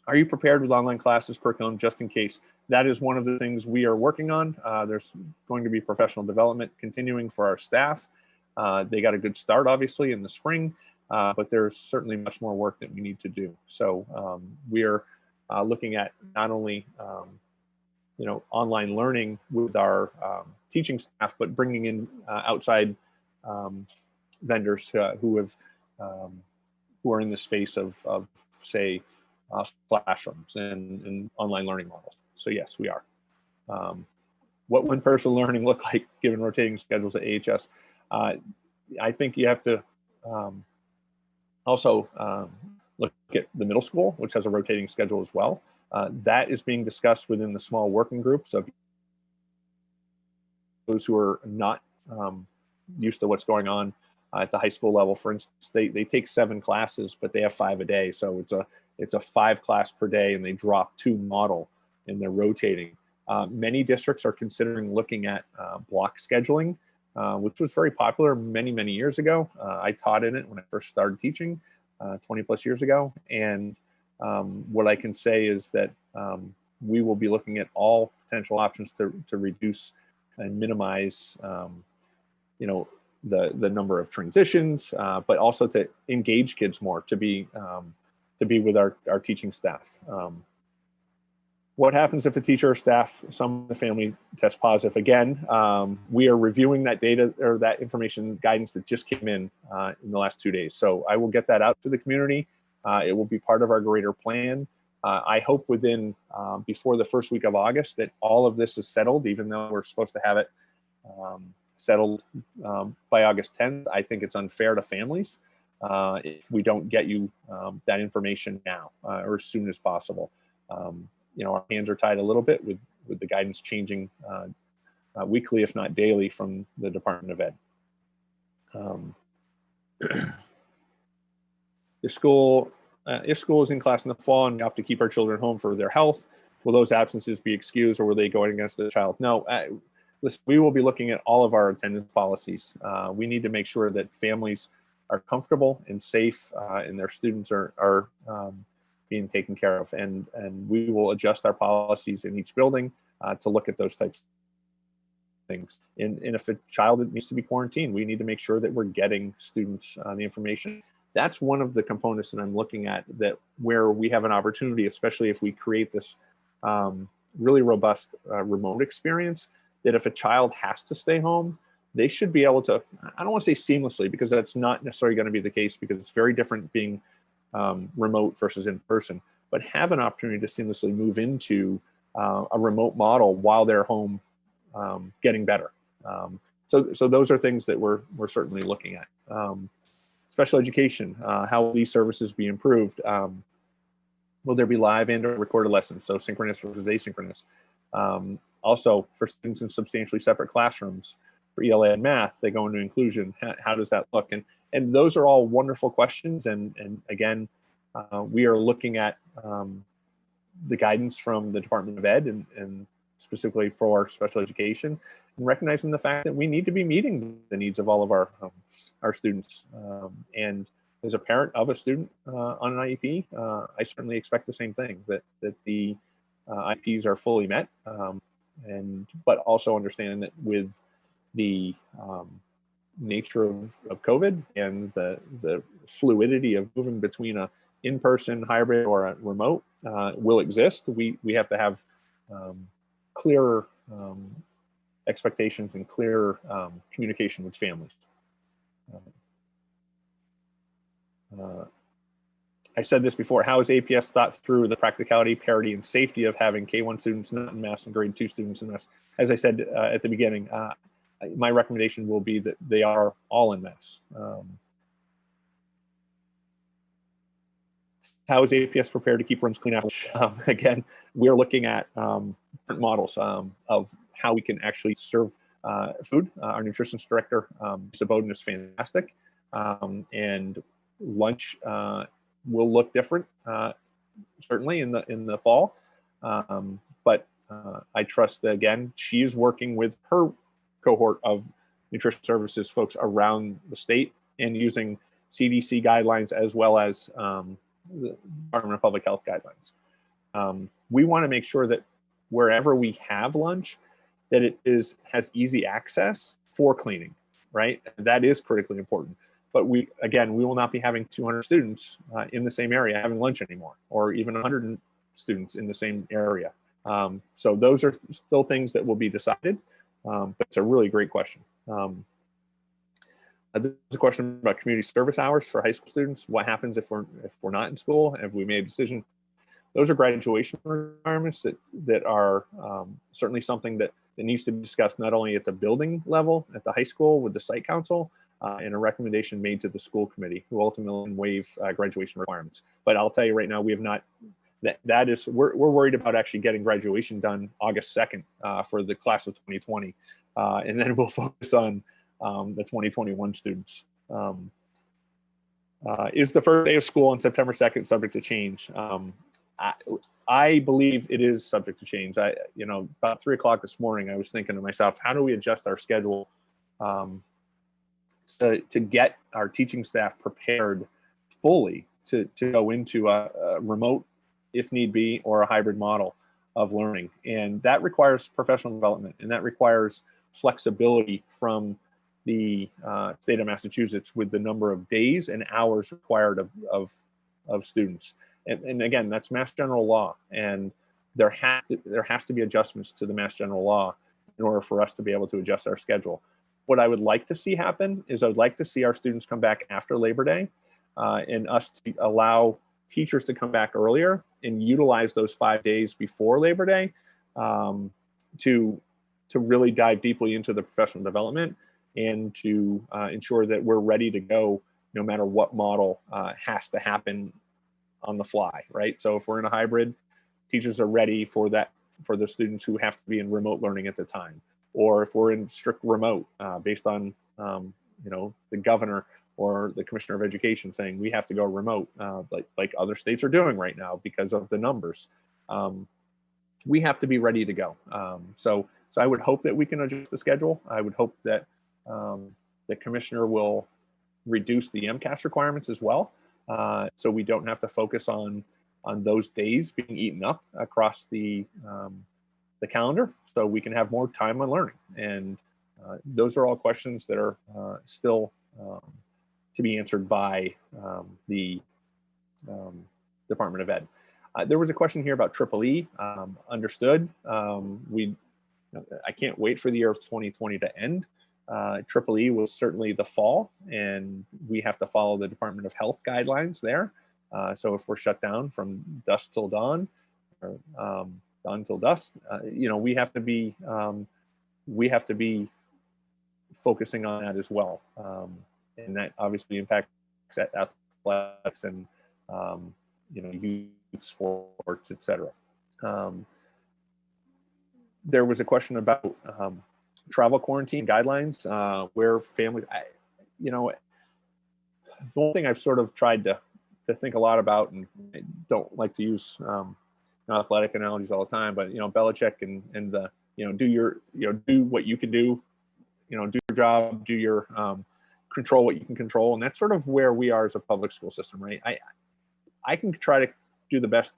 Are you prepared with online classes, curriculum, just in case? That is one of the things we are working on. There's going to be professional development continuing for our staff. They got a good start, obviously, in the spring, but there's certainly much more work that we need to do. So we're looking at not only online learning with our teaching staff, but bringing in outside vendors who are in the space of say, classrooms and online learning models. So yes, we are. What will in-person learning look like given rotating schedules at AHS? I think you have to also look at the middle school, which has a rotating schedule as well. That is being discussed within the small working groups of those who are not used to what's going on at the high school level. For instance, they take 7 classes, but they have 5 a day. So it's a 5 class per day, and they drop 2 model, and they're rotating. Many districts are considering looking at block scheduling, which was very popular many, many years ago. I taught in it when I first started teaching 20 plus years ago. And what I can say is that we will be looking at all potential options to reduce and minimize, the number of transitions, but also to engage kids more, to be with our teaching staff. What happens if a teacher or staff, some of the family test positive? Again, we are reviewing that data or that information guidance that just came in the last 2 days. So I will get that out to the community. It will be part of our greater plan. I hope within before the first week of August that all of this is settled, even though we're supposed to have it settled by August 10th. I think it's unfair to families if we don't get you that information now or as soon as possible. Our hands are tied a little bit with the guidance changing weekly, if not daily, from the Department of Ed. If school is in class in the fall and we have to keep our children home for their health, will those absences be excused, or were they going against the child? No. Listen, we will be looking at all of our attendance policies. We need to make sure that families are comfortable and safe, and their students are being taken care of. And we will adjust our policies in each building to look at those types of things. And if a child needs to be quarantined, we need to make sure that we're getting students the information. That's one of the components that I'm looking at, that where we have an opportunity, especially if we create this really robust remote experience, that if a child has to stay home, they should be able to, I don't want to say seamlessly, because that's not necessarily going to be the case, because it's very different being remote versus in person, but have an opportunity to seamlessly move into a remote model while they're home getting better. So those are things that we're certainly looking at. Special education, how will these services be improved? Will there be live and or recorded lessons? So synchronous versus asynchronous. Also, for students in substantially separate classrooms, for ELA and math, they go into inclusion. How does that look? And those are all wonderful questions. And again, we are looking at the guidance from the Department of Ed and specifically for special education, and recognizing the fact that we need to be meeting the needs of all of our students. And as a parent of a student on an IEP, I certainly expect the same thing, that the IEPs are fully met, but also understanding that with the nature of COVID and the fluidity of moving between a in-person, hybrid, or a remote will exist. We have to have clear expectations and clear communication with families. I said this before, how is APS thought through the practicality, parity, and safety of having K1 students not in mass and grade 2 students in mass? As I said at the beginning, my recommendation will be that they are all in mass. How is APS prepared to keep rooms clean after? Again, we're looking at different models of how we can actually serve food. Our nutritionist director, Saboden, is fantastic. And lunch will look different, certainly in the fall. But I trust that, again, she is working with her cohort of nutrition services folks around the state and using CDC guidelines as well as the Department of Public Health guidelines. We want to make sure that wherever we have lunch, that it has easy access for cleaning, right? That is critically important. But we will not be having 200 students in the same area having lunch anymore, or even 100 students in the same area. So those are still things that will be decided, but it's a really great question. There's a question about community service hours for high school students. What happens if we're not in school? Have we made a decision? Those are graduation requirements that are certainly something that needs to be discussed not only at the building level at the high school with the site council, and a recommendation made to the school committee, who ultimately waive graduation requirements. But I'll tell you right now, we have not. We're worried about actually getting graduation done August 2nd for the class of 2020, and then we'll focus on the 2021 students. Is the first day of school on September 2nd subject to change? I believe it is subject to change. About 3 o'clock this morning, I was thinking to myself, how do we adjust our schedule to get our teaching staff prepared fully to go into a remote, if need be, or a hybrid model of learning? And that requires professional development, and that requires flexibility from the state of Massachusetts with the number of days and hours required of students. And again, that's Mass General Law, and there has to be adjustments to the Mass General Law in order for us to be able to adjust our schedule. What I would like to see happen is I would like to see our students come back after Labor Day, and us to allow teachers to come back earlier and utilize those 5 days before Labor Day to really dive deeply into the professional development and to ensure that we're ready to go no matter what model has to happen on the fly, right? So if we're in a hybrid, teachers are ready for that, for the students who have to be in remote learning at the time. Or if we're in strict remote based on the governor or the commissioner of education saying we have to go remote, like other states are doing right now because of the numbers, we have to be ready to go. So I would hope that we can adjust the schedule. I would hope that the commissioner will reduce the MCAS requirements as well, so we don't have to focus on those days being eaten up across the calendar, so we can have more time on learning. And those are all questions that are still to be answered by the Department of Ed. There was a question here about EEE. Understood. I can't wait for the year of 2020 to end. EEE was certainly the fall, and we have to follow the Department of Health guidelines there. So if we're shut down from dusk till dawn, or dawn till dusk, we have to be focusing on that as well, and that obviously impacts athletics and youth sports, etc. There was a question about travel quarantine guidelines, where families, you know, the one thing I've sort of tried to think a lot about, and I don't like to use athletic analogies all the time, but Belichick and the do what you can do, do your job, do your control what you can control, and that's sort of where we are as a public school system, right? I can try to do the best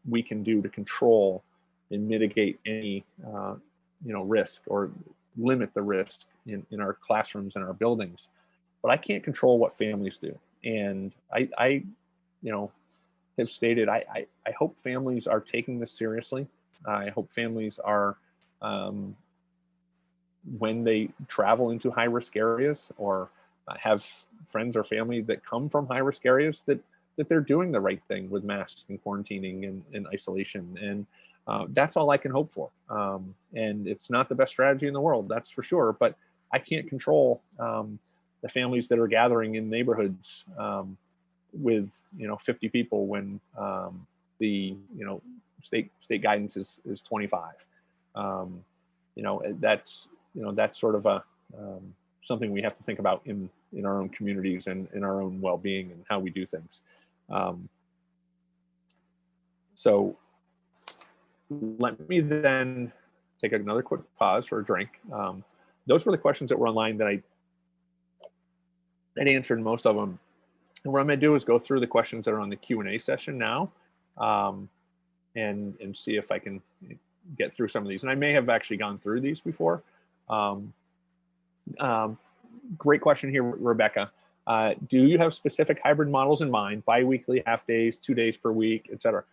we can do to control and mitigate any risk or limit the risk in our classrooms and our buildings, but I can't control what families do. And I have stated I hope families are taking this seriously. I hope families are when they travel into high-risk areas or have friends or family that come from high-risk areas, that they're doing the right thing with masks and quarantining and isolation. And that's all I can hope for. And it's not the best strategy in the world, that's for sure. But I can't control the families that are gathering in neighborhoods with 50 people when the state guidance is 25. That's sort of a something we have to think about in our own communities and in our own well-being and how we do things. So let me then take another quick pause for a drink. Those were the questions that were online that I answered most of them. And what I'm going to do is go through the questions that are on the Q&A session now, and see if I can get through some of these. And I may have actually gone through these before. Great question here, Rebecca. Do you have specific hybrid models in mind, biweekly, half days, 2 days per week, etc.?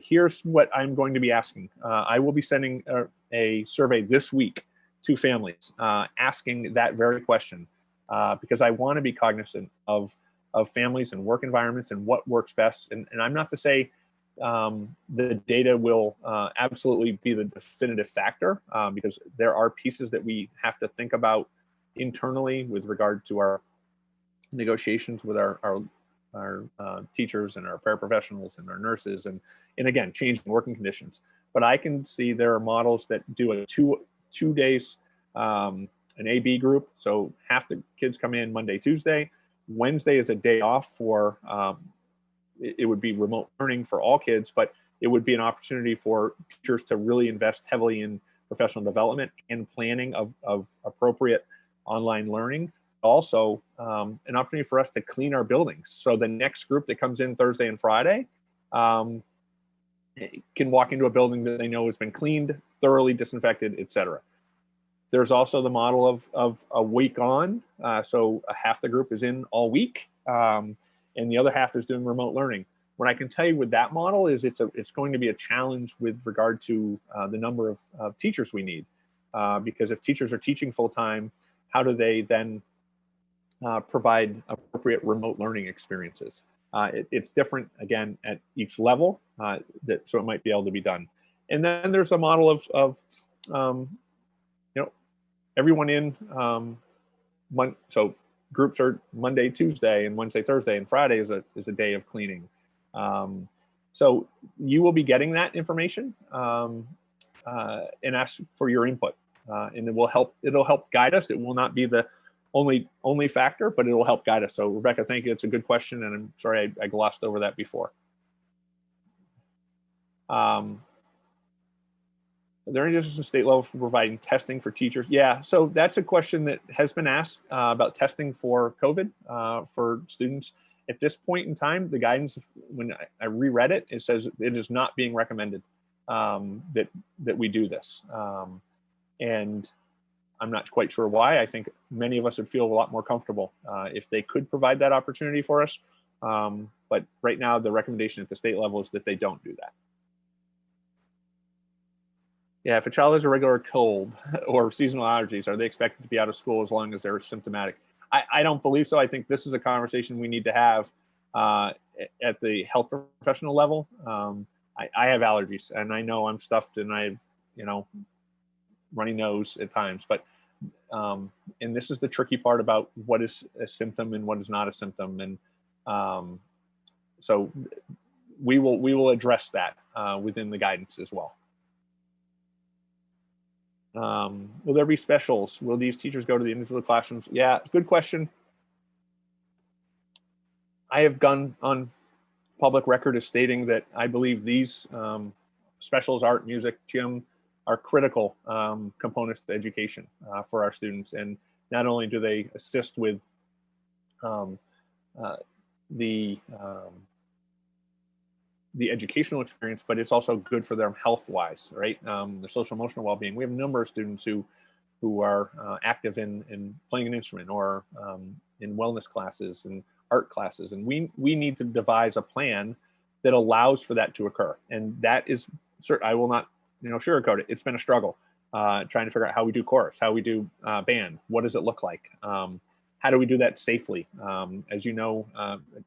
Here's what I'm going to be asking. I will be sending a survey this week to families asking that very question, because I want to be cognizant of families and work environments and what works best. And I'm not to say the data will absolutely be the definitive factor, because there are pieces that we have to think about internally with regard to our negotiations with our teachers and our paraprofessionals and our nurses, and again, changing working conditions. But I can see there are models that do a two days, an AB group. So half the kids come in Monday, Tuesday. Wednesday is a day off for, it would be remote learning for all kids, but it would be an opportunity for teachers to really invest heavily in professional development and planning of appropriate online learning. Also, an opportunity for us to clean our buildings. So the next group that comes in Thursday and Friday can walk into a building that they know has been cleaned, thoroughly disinfected, etc. There's also the model of a week on. So half the group is in all week, and the other half is doing remote learning. What I can tell you with that model is it's going to be a challenge with regard to the number of teachers we need. Because if teachers are teaching full-time, how do they then provide appropriate remote learning experiences? It's different, again, at each level, so it might be able to be done. And then there's a model of everyone in, so groups are Monday, Tuesday, and Wednesday, Thursday, and Friday is a day of cleaning. So you will be getting that information and ask for your input, and it'll help guide us. It will not be the only factor, but it will help guide us. So Rebecca, thank you. It's a good question, and I'm sorry I glossed over that before. Are there any differences at state level for providing testing for teachers? Yeah, so that's a question that has been asked about testing for COVID for students. At this point in time, the guidance, when I reread it, it says it is not being recommended that we do this. And I'm not quite sure why. I think many of us would feel a lot more comfortable if they could provide that opportunity for us. But right now, the recommendation at the state level is that they don't do that. Yeah, if a child has a regular cold or seasonal allergies, are they expected to be out of school as long as they're symptomatic? I don't believe so. I think this is a conversation we need to have at the health professional level. I have allergies, and I know I'm stuffed, and I have, runny nose at times. But and this is the tricky part about what is a symptom and what is not a symptom, and so we will address that within the guidance as well. Will there be specials? Will these teachers go to the individual classrooms? Yeah, good question. I have gone on public record as stating that I believe these specials, art, music, gym, are critical components to education for our students. And not only do they assist with the educational experience, but it's also good for them health-wise, right? Their social emotional well-being. We have a number of students who are active in playing an instrument or in wellness classes and art classes, and we need to devise a plan that allows for that to occur. And that is, I will not sugarcoat it. It's been a struggle trying to figure out how we do chorus, how we do band. What does it look like? How do we do that safely? As you know,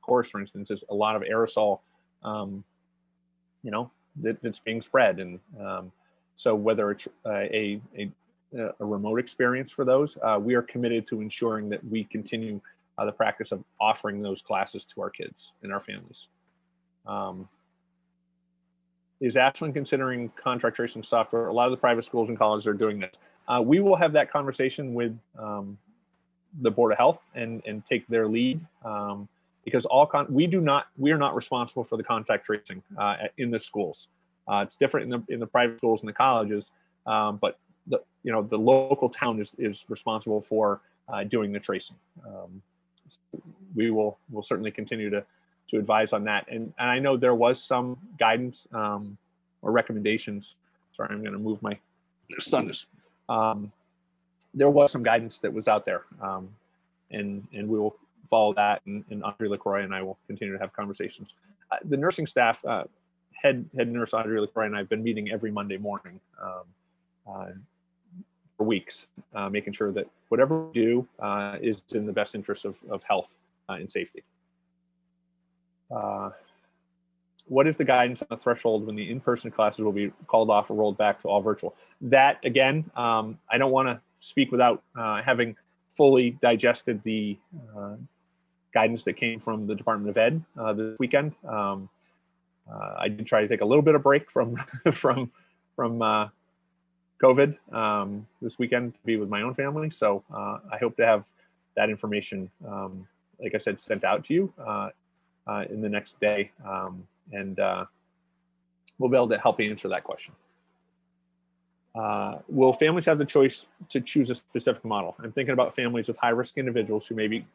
chorus, for instance, is a lot of aerosol that's being spread. And so whether it's a remote experience for those, we are committed to ensuring that we continue the practice of offering those classes to our kids and our families. Is Ashland considering contract tracing software? A lot of the private schools and colleges are doing this. We will have that conversation with the Board of Health and take their lead. Because we are not responsible for the contact tracing in the schools. It's different in the private schools and the colleges, but the local town is responsible for doing the tracing. We'll certainly continue to advise on that. And I know there was some guidance or recommendations. Sorry, I'm going to move my son. There was some guidance that was out there, and we will follow that, and Audrey LaCroix and I will continue to have conversations. The nursing staff, head nurse Audrey LaCroix and I have been meeting every Monday morning for weeks, making sure that whatever we do is in the best interest of health and safety. What is the guidance on the threshold when the in-person classes will be called off or rolled back to all virtual? That, again, I don't want to speak without having fully digested the guidance that came from the Department of Ed this weekend. I did try to take a little bit of break from COVID this weekend to be with my own family. So I hope to have that information, like I said, sent out to you in the next day, and we'll be able to help you answer that question. Will families have the choice to choose a specific model? I'm thinking about families with high-risk individuals who may be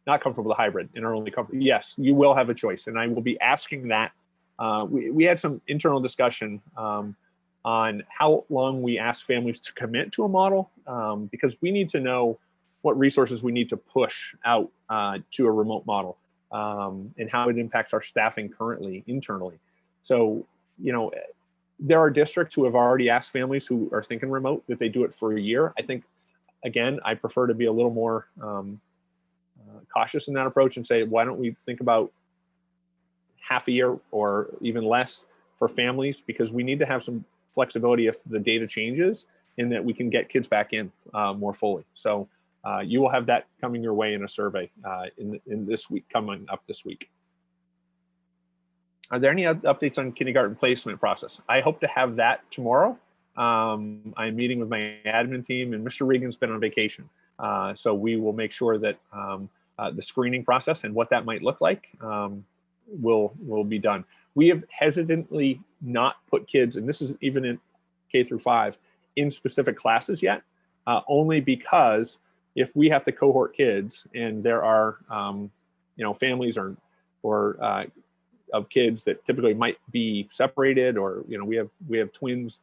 not comfortable with hybrid and are only comfortable. Yes, you will have a choice, and I will be asking that. We had some internal discussion on how long we ask families to commit to a model, because we need to know what resources we need to push out to a remote model, and how it impacts our staffing currently internally. So, there are districts who have already asked families who are thinking remote that they do it for a year. I think, again, I prefer to be a little more cautious in that approach and say, why don't we think about half a year or even less for families, because we need to have some flexibility if the data changes, and that we can get kids back in more fully. So you will have that coming your way in a survey in this week, coming up this week. Are there any updates on kindergarten placement process? I hope to have that tomorrow. I'm meeting with my admin team, and Mr. Regan's been on vacation. So we will make sure that the screening process and what that might look like will be done. We have hesitantly not put kids, and this is even in K through 5, in specific classes yet, only because if we have to cohort kids and there are families or of kids that typically might be separated, or we have twins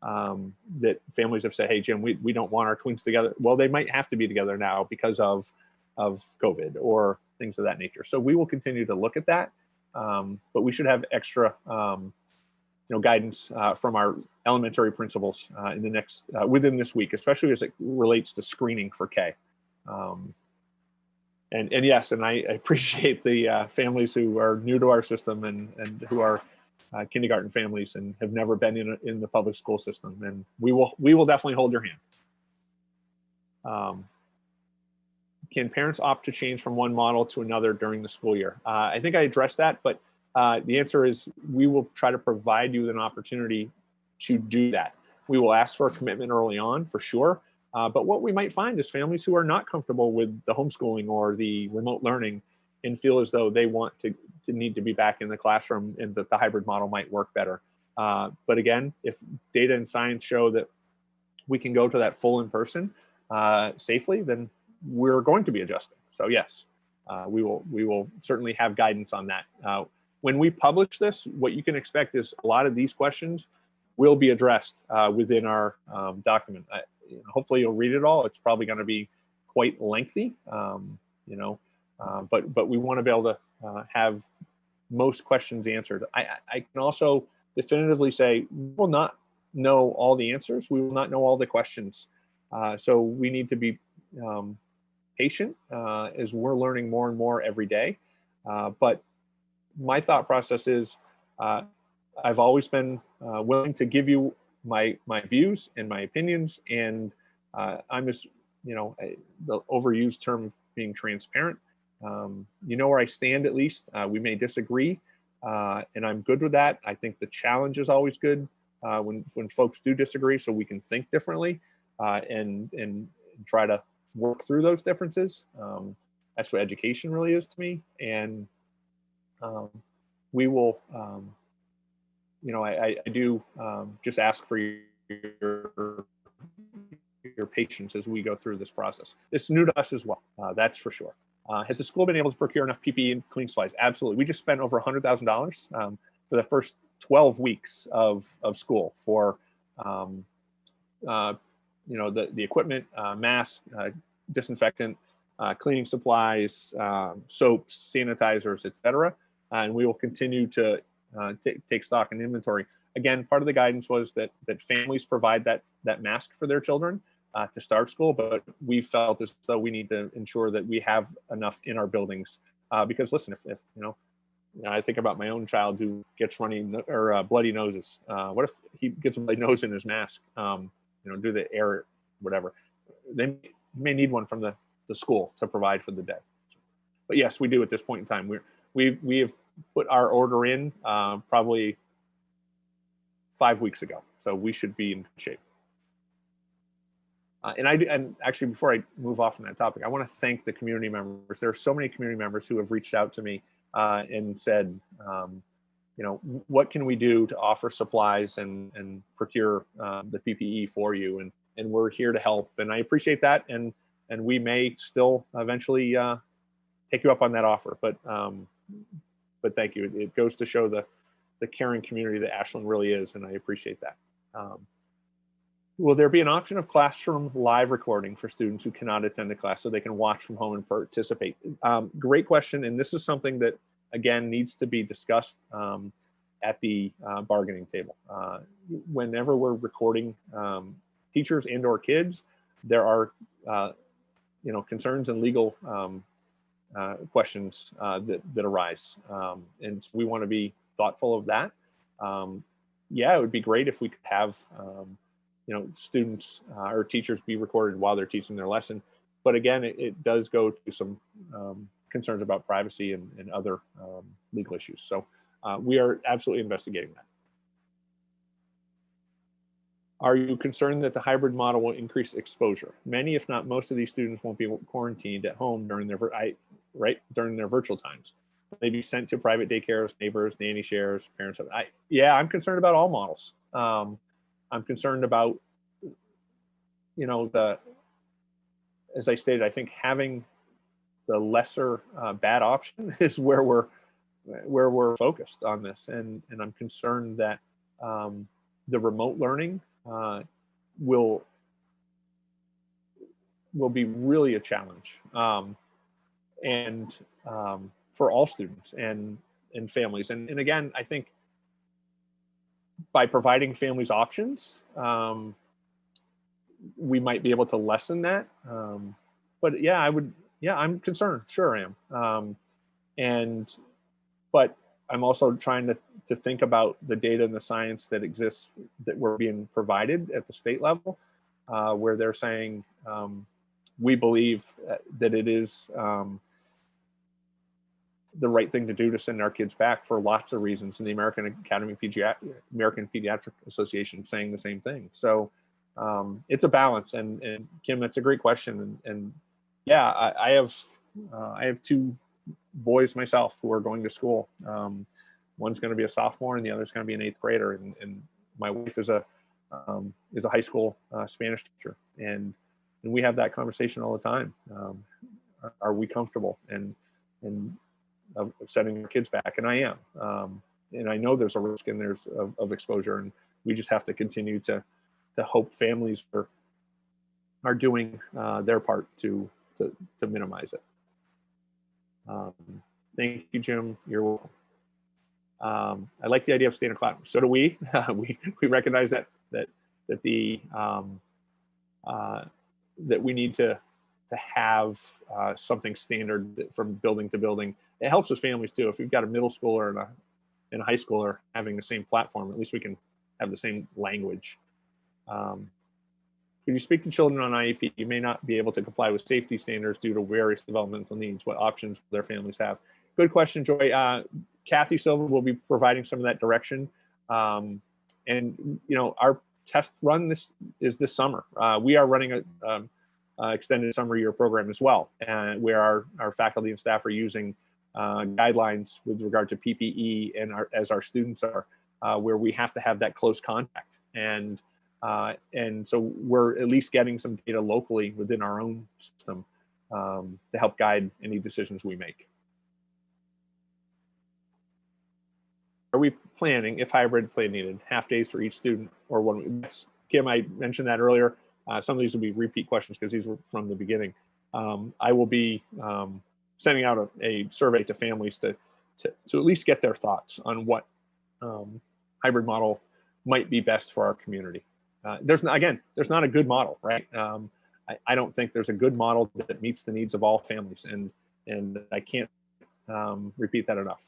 that families have said, hey Jim, we don't want our twins together. Well, they might have to be together now because of COVID or things of that nature. So we will continue to look at that, but we should have extra guidance from our elementary principals in the next within this week, especially as it relates to screening for K. And yes, and I appreciate the families who are new to our system and who are kindergarten families and have never been in the public school system. And we will definitely hold your hand. Can parents opt to change from one model to another during the school year? I think I addressed that, but the answer is we will try to provide you with an opportunity to do that. We will ask for a commitment early on for sure. But what we might find is families who are not comfortable with the homeschooling or the remote learning and feel as though they want to need to be back in the classroom and that the hybrid model might work better. But again, if data and science show that we can go to that full in-person safely, then we're going to be adjusting. So yes, we will certainly have guidance on that. When we publish this, what you can expect is a lot of these questions will be addressed within our document. Hopefully you'll read it all. It's probably going to be quite lengthy, but we want to be able to have most questions answered. I can also definitively say we will not know all the answers. We will not know all the questions. So we need to be patient as we're learning more and more every day. But my thought process is I've always been willing to give you my views and my opinions, and I'm just, the overused term of being transparent. You know where I stand at least. We may disagree, and I'm good with that. I think the challenge is always good when folks do disagree, so we can think differently and try to work through those differences. That's what education really is to me, and we will. I do just ask for your patience as we go through this process. It's new to us as well, that's for sure. Has the school been able to procure enough PPE and cleaning supplies? Absolutely. We just spent over $100,000 for the first 12 weeks of school for the equipment, masks, disinfectant, cleaning supplies, soaps, sanitizers, etc. And we will continue to take stock and inventory. Again, part of the guidance was that families provide that mask for their children to start school, but we felt as though we need to ensure that we have enough in our buildings. Because listen, if I think about my own child who gets running or bloody noses. What if he gets a bloody nose in his mask? Do the air, whatever. They may need one from the school to provide for the day. But yes, we do at this point in time. We have put our order in probably 5 weeks ago, so we should be in good shape. And actually, before I move off on that topic, I want to thank the community members. There are so many community members who have reached out to me and said, what can we do to offer supplies and procure the PPE for you? And we're here to help. And I appreciate that. And we may still eventually take you up on that offer. But thank you. It goes to show the caring community that Ashland really is, and I appreciate that. Will there be an option of classroom live recording for students who cannot attend a class so they can watch from home and participate? Great question, and this is something that, again, needs to be discussed at the bargaining table. Whenever we're recording teachers and or kids, there are concerns and legal questions that arise, and we want to be thoughtful of that. Yeah, it would be great if we could have students or teachers be recorded while they're teaching their lesson. But again, it does go to some concerns about privacy and other legal issues. So we are absolutely investigating that. Are you concerned that the hybrid model will increase exposure? Many, if not most of these students won't be quarantined at home during their virtual times. They'd be sent to private daycares, neighbors, nanny shares, parents. I'm concerned about all models. I'm concerned about, as I stated, I think having the lesser bad option is where we're focused on this, and I'm concerned that the remote learning will be really a challenge, and for all students and families. And again, I think by providing families options, we might be able to lessen that. But yeah, I'm concerned. Sure I am. But I'm also trying to think about the data and the science that exists that we're being provided at the state level, where they're saying, we believe that it is the right thing to do to send our kids back for lots of reasons. And the American Pediatric Association saying the same thing. So it's a balance. And Kim, that's a great question. And yeah, I have two boys myself who are going to school. One's going to be a sophomore and the other's going to be an 8th grader. And my wife is a high school Spanish teacher. And we have that conversation all the time. Are we comfortable and of sending our kids back? And I am. And I know there's a risk and there's of exposure, and we just have to continue to hope families are doing their part to minimize it. Thank you, Jim. You're welcome. I like the idea of standard classrooms. So do we. We recognize that we need to have something standard from building to building. It helps with families too. If we've got a middle schooler and a high schooler having the same platform, at least we can have the same language. Could you speak to children on IEP? You may not be able to comply with safety standards due to various developmental needs. What options their families have? Good question, Joy. Kathy Silva will be providing some of that direction. And our test run this summer. We are running a extended summer year program as well, and where our faculty and staff are using guidelines with regard to PPE, and as our students are, where we have to have that close contact. And so we're at least getting some data locally within our own system to help guide any decisions we make. Are we planning, if hybrid plan needed, half days for each student or 1 week? Kim, I mentioned that earlier. Some of these will be repeat questions because these were from the beginning. I will be sending out a survey to families to at least get their thoughts on what hybrid model might be best for our community. There's not a good model, right? I don't think there's a good model that meets the needs of all families, and I can't repeat that enough.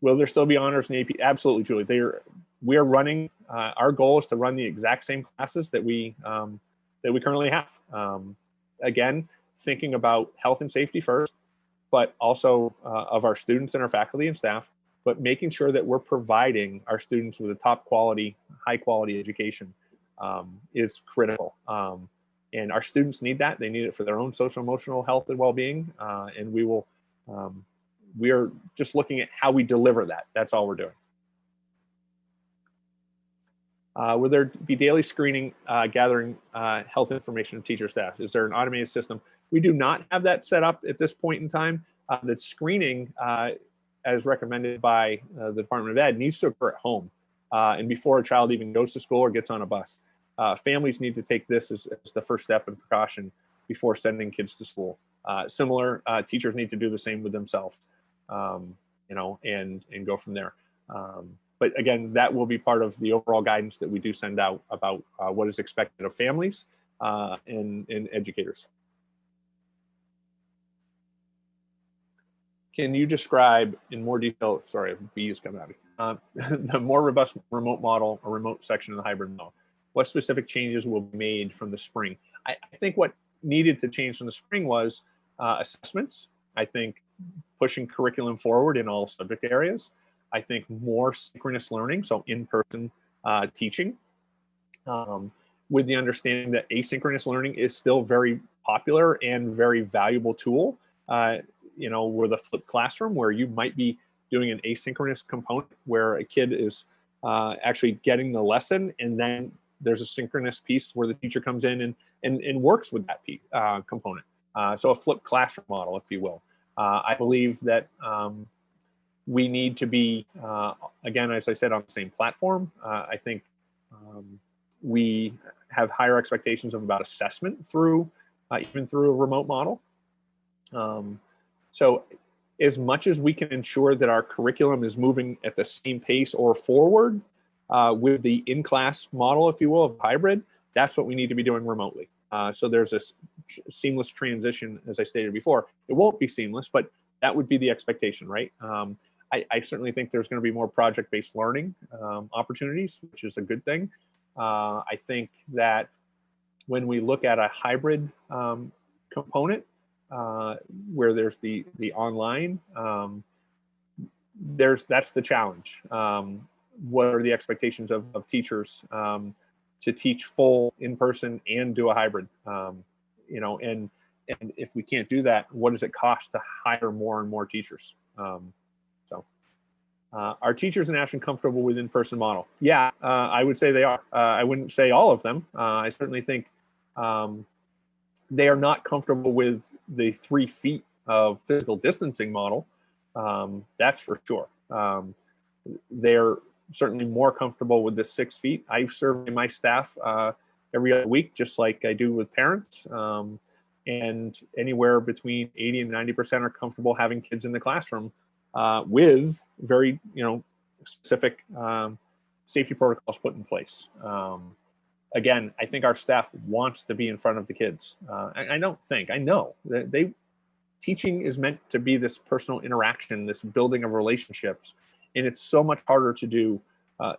Will there still be honors in AP? Absolutely, Julie. We are running. Our goal is to run the exact same classes that we currently have. Again, thinking about health and safety first, but also of our students and our faculty and staff, but making sure that we're providing our students with a top quality, high quality education is critical. And our students need that. They need it for their own social emotional health and well-being. And we are just looking at how we deliver that. That's all we're doing. Will there be daily screening, gathering health information of teacher staff? Is there an automated system? We do not have that set up at this point in time. That screening, as recommended by the Department of Ed, needs to occur at home and before a child even goes to school or gets on a bus. Families need to take this as the first step in precaution before sending kids to school. Similar, teachers need to do the same with themselves, and go from there. But again, that will be part of the overall guidance that we do send out about what is expected of families and educators. Can you describe in more detail, sorry, B is coming out of me, the more robust remote model or remote section of the hybrid model? What specific changes will be made from the spring? I think what needed to change from the spring was assessments. I think pushing curriculum forward in all subject areas. I think more synchronous learning, so in-person teaching, with the understanding that asynchronous learning is still very popular and very valuable tool. With a flipped classroom where you might be doing an asynchronous component where a kid is actually getting the lesson, and then there's a synchronous piece where the teacher comes in and works with that piece, component. So a flipped classroom model, if you will. I believe that we need to be, again, as I said, on the same platform. I think we have higher expectations about assessment even through a remote model. So as much as we can ensure that our curriculum is moving at the same pace or forward with the in-class model, if you will, of hybrid, that's what we need to be doing remotely. So there's this seamless transition, as I stated before. It won't be seamless, but that would be the expectation, right? I certainly think there's going to be more project-based learning opportunities, which is a good thing. I think that when we look at a hybrid component, where there's the online, that's the challenge. What are the expectations of teachers to teach full in person and do a hybrid? You know, and if we can't do that, what does it cost to hire more and more teachers? Are teachers in Ashland comfortable with in-person model? Yeah, I would say they are. I wouldn't say all of them. I certainly think they are not comfortable with the 3 feet of physical distancing model. That's for sure. They're certainly more comfortable with the 6 feet. I survey my staff every other week, just like I do with parents. And anywhere between 80 and 90% are comfortable having kids in the classroom with very, specific safety protocols put in place. Again, I think our staff wants to be in front of the kids. I know that teaching is meant to be this personal interaction, this building of relationships, and it's so much harder to do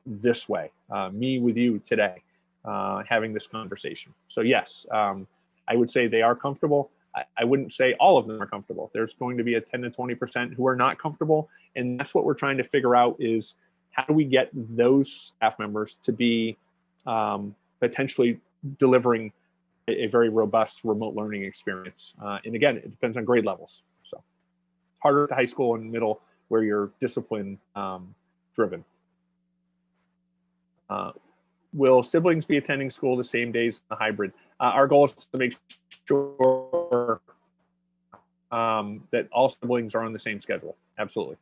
this way. Me with you today, having this conversation. So yes, I would say they are comfortable. I wouldn't say all of them are comfortable. There's going to be a 10 to 20% who are not comfortable, and that's what we're trying to figure out is how do we get those staff members to be potentially delivering a very robust remote learning experience. And again, it depends on grade levels. So harder at the high school and middle where you're discipline driven. Will siblings be attending school the same days in the hybrid? Our goal is to make sure that all siblings are on the same schedule. Absolutely.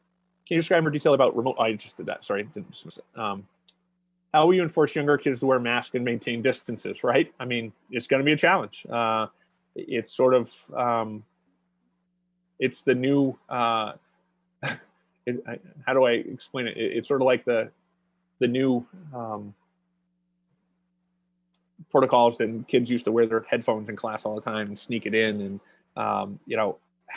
Can you describe more detail about remote? I just did that. Sorry, didn't dismiss it. How will you enforce younger kids to wear masks and maintain distances, right? I mean, it's going to be a challenge. It's sort of, it's the new, how do I explain it? It's sort of like the new protocols that kids used to wear their headphones in class all the time and sneak it in. And,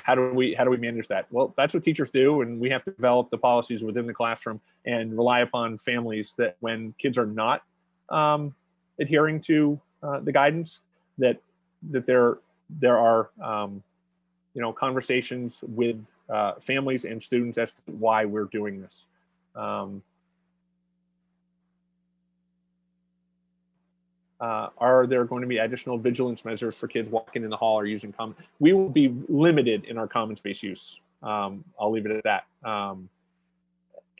how do we manage that? Well, that's what teachers do, and we have to develop the policies within the classroom and rely upon families that when kids are not adhering to the guidance, that there are conversations with families and students as to why we're doing this. Are there going to be additional vigilance measures for kids walking in the hall or using common? We will be limited in our common space use. I'll leave it at that.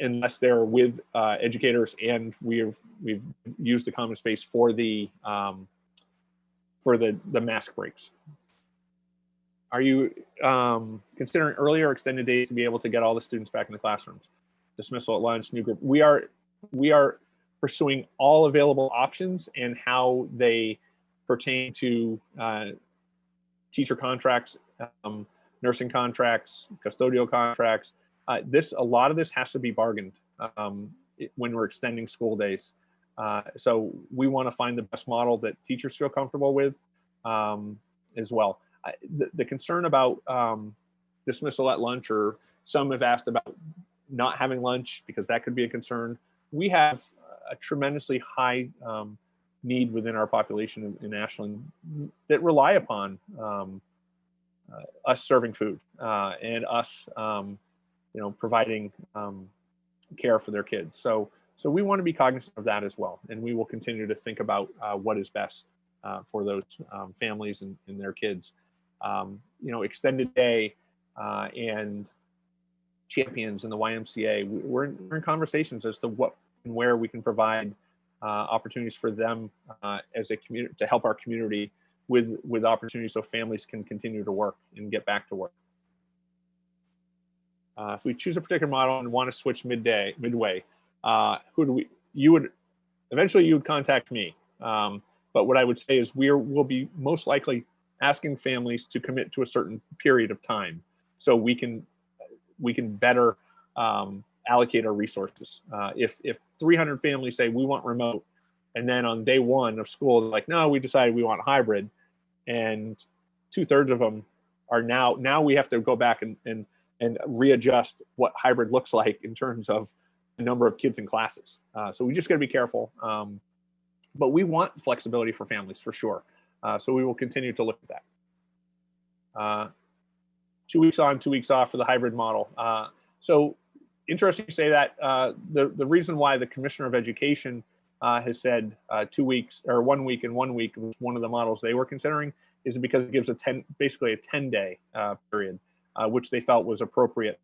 Unless they're with educators and we've used the common space for the mask breaks. Are you considering earlier extended days to be able to get all the students back in the classrooms? Dismissal at lunch, new group. We are pursuing all available options and how they pertain to teacher contracts, nursing contracts, custodial contracts. A lot of this has to be bargained when we're extending school days. So we want to find the best model that teachers feel comfortable with as well. The concern about dismissal at lunch, or some have asked about not having lunch because that could be a concern. We have a tremendously high need within our population in Ashland that rely upon us serving food and us, providing care for their kids. So we want to be cognizant of that as well, and we will continue to think about what is best for those families and their kids. Extended day and champions and the YMCA. We're in conversations as to what and where we can provide opportunities for them as a community to help our community with opportunities so families can continue to work and get back to work. If we choose a particular model and want to switch midway, you would contact me. But what I would say is we'll be most likely asking families to commit to a certain period of time so we can better allocate our resources. If 300 families say we want remote, and then on day one of school, they're like, no, we decided we want hybrid, and 2/3 of them are now we have to go back and readjust what hybrid looks like in terms of the number of kids in classes. So we just got to be careful. But we want flexibility for families for sure. So we will continue to look at that. 2 weeks on, 2 weeks off for the hybrid model. So interesting you say that. The reason why the Commissioner of Education has said 2 weeks or 1 week and 1 week was one of the models they were considering is because it gives basically a 10-day period, which they felt was appropriate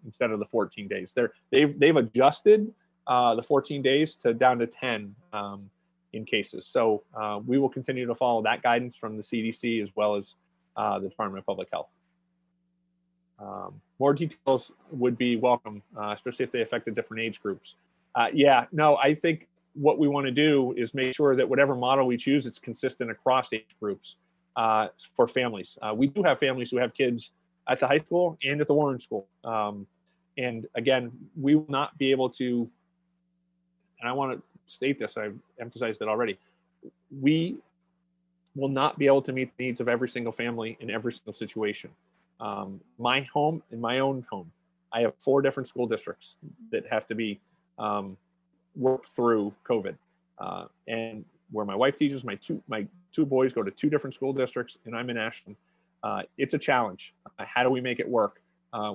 instead of the 14 days. They've adjusted the 14 days down to 10 in cases. So we will continue to follow that guidance from the CDC as well as the Department of Public Health. More details would be welcome, especially if they affected different age groups. Yeah, no, I think what we want to do is make sure that whatever model we choose, it's consistent across age groups for families. We do have families who have kids at the high school and at the Warren School. And again, we will not be able to, and I want to state this, I've emphasized it already, we will not be able to meet the needs of every single family in every single situation. My home, in my own home, I have 4 different school districts that have to be worked through COVID. And where my wife teaches, my two boys go to 2 different school districts, and I'm in Ashland. It's a challenge. How do we make it work?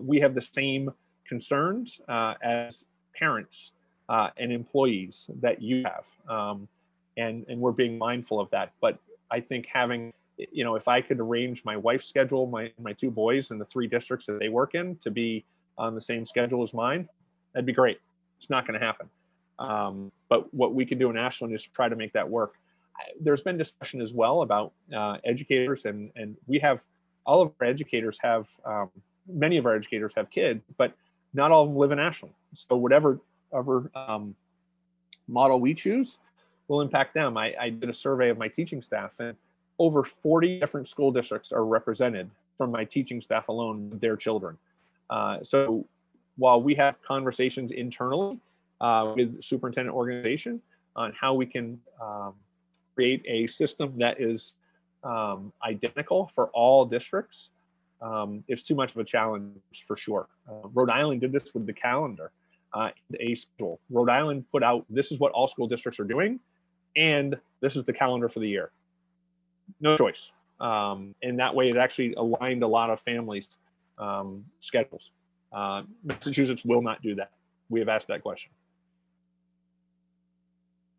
We have the same concerns as parents and employees that you have, and we're being mindful of that. But I think having, if I could arrange my wife's schedule, my 2 boys in the 3 districts that they work in to be on the same schedule as mine, that'd be great. It's not going to happen. But what we can do in Ashland is try to make that work. There's been discussion as well about educators, and we have, all of our educators have, many of our educators have kids, but not all of them live in Ashland. So whatever model we choose will impact them. I did a survey of my teaching staff, and over 40 different school districts are represented from my teaching staff alone with their children. So while we have conversations internally with superintendent organization on how we can create a system that is identical for all districts, it's too much of a challenge for sure. Rhode Island did this with the calendar, a schedule. Rhode Island put out, this is what all school districts are doing, and this is the calendar for the year. No choice. And that way it actually aligned a lot of families' schedules. Massachusetts will not do that. We have asked that question.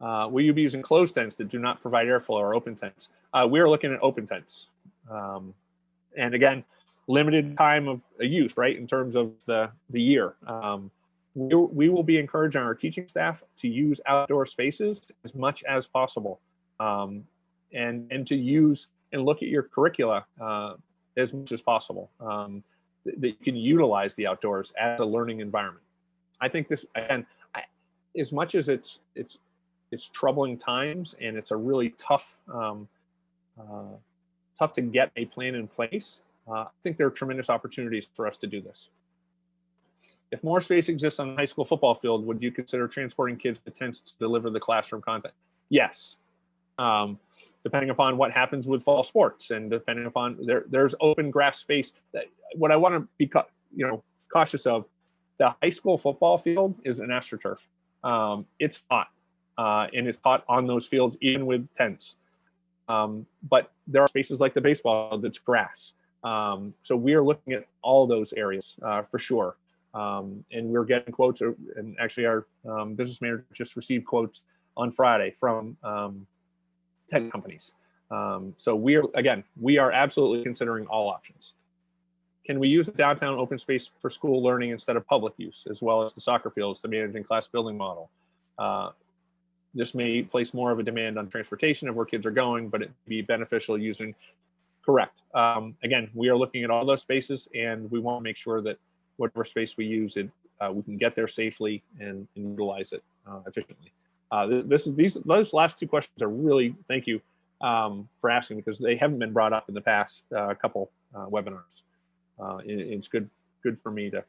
Will you be using closed tents that do not provide airflow or open tents? We are looking at open tents. And again, limited time of use, right, in terms of the year. We will be encouraging our teaching staff to use outdoor spaces as much as possible, and to use and look at your curricula as much as possible, that you can utilize the outdoors as a learning environment. I think this, again, as much as it's troubling times and it's a really tough to get a plan in place, I think there are tremendous opportunities for us to do this. If more space exists on the high school football field, would you consider transporting kids to tents to deliver the classroom content? Yes. Depending upon what happens with fall sports, and depending upon there's open grass space. What I want to be cautious of, the high school football field is an AstroTurf. It's hot, and it's hot on those fields even with tents. But there are spaces like the baseball that's grass. So we are looking at all those areas for sure. And we're getting quotes, and actually our business manager just received quotes on Friday from tent companies. So we are absolutely considering all options. Can we use the downtown open space for school learning instead of public use, as well as the soccer fields to manage in class building model? This may place more of a demand on transportation of where kids are going, but it'd be beneficial using, correct. Again, we are looking at all those spaces, and we want to make sure that whatever space we use, we can get there safely and utilize it efficiently. Those last 2 questions are really, thank you for asking, because they haven't been brought up in the past couple webinars. It's good for me to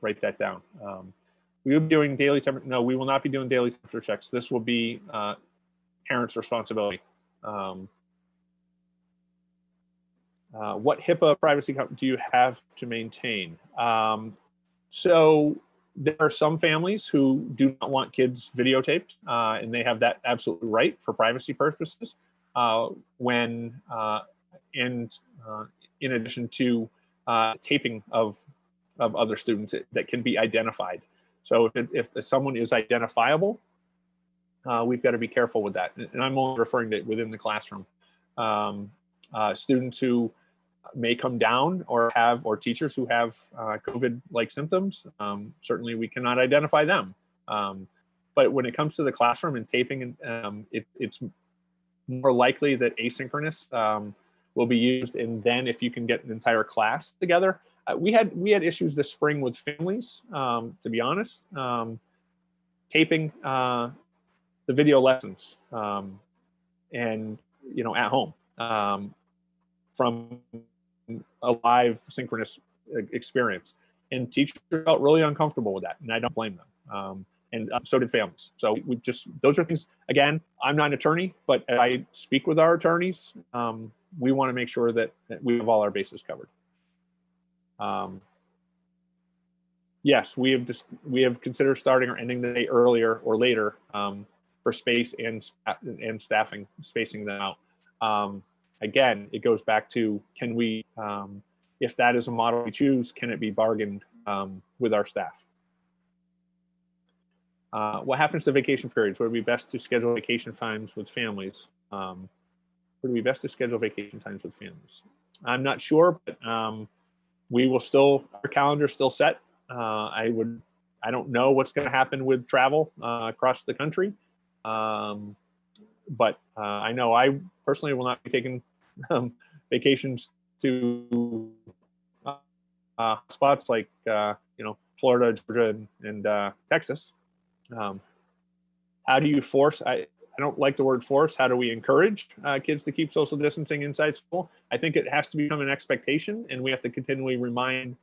write that down. We will be doing daily temperature. No, we will not be doing daily temperature checks. This will be parents' responsibility. What HIPAA privacy do you have to maintain? So there are some families who do not want kids videotaped, and they have that absolutely right for privacy purposes. In addition to taping of of other students that can be identified. So if someone is identifiable, we've got to be careful with that. And I'm only referring to within the classroom. Students who may come down or teachers who have COVID-like symptoms, certainly we cannot identify them. But when it comes to the classroom and taping, it's more likely that asynchronous will be used. And then if you can get an entire class together, we had issues this spring with families, to be honest, taping the video lessons and at home from a live synchronous experience, and teachers felt really uncomfortable with that, and I don't blame them. And so did families. So those are things, again, I'm not an attorney, but as I speak with our attorneys, we want to make sure that we have all our bases covered. Yes, we have considered starting or ending the day earlier or later for space and staffing, spacing them out. Again, it goes back to, can we, if that is a model we choose, can it be bargained with our staff? What happens to vacation periods? Would it be best to schedule vacation times with families? Would it be best to schedule vacation times with families? I'm not sure, but we will still, our calendar's still set. I don't know what's going to happen with travel across the country. But I know I personally will not be taking vacations to spots like Florida, Georgia, and Texas. How do you force? I don't like the word force. How do we encourage kids to keep social distancing inside school? I think it has to become an expectation, and we have to continually remind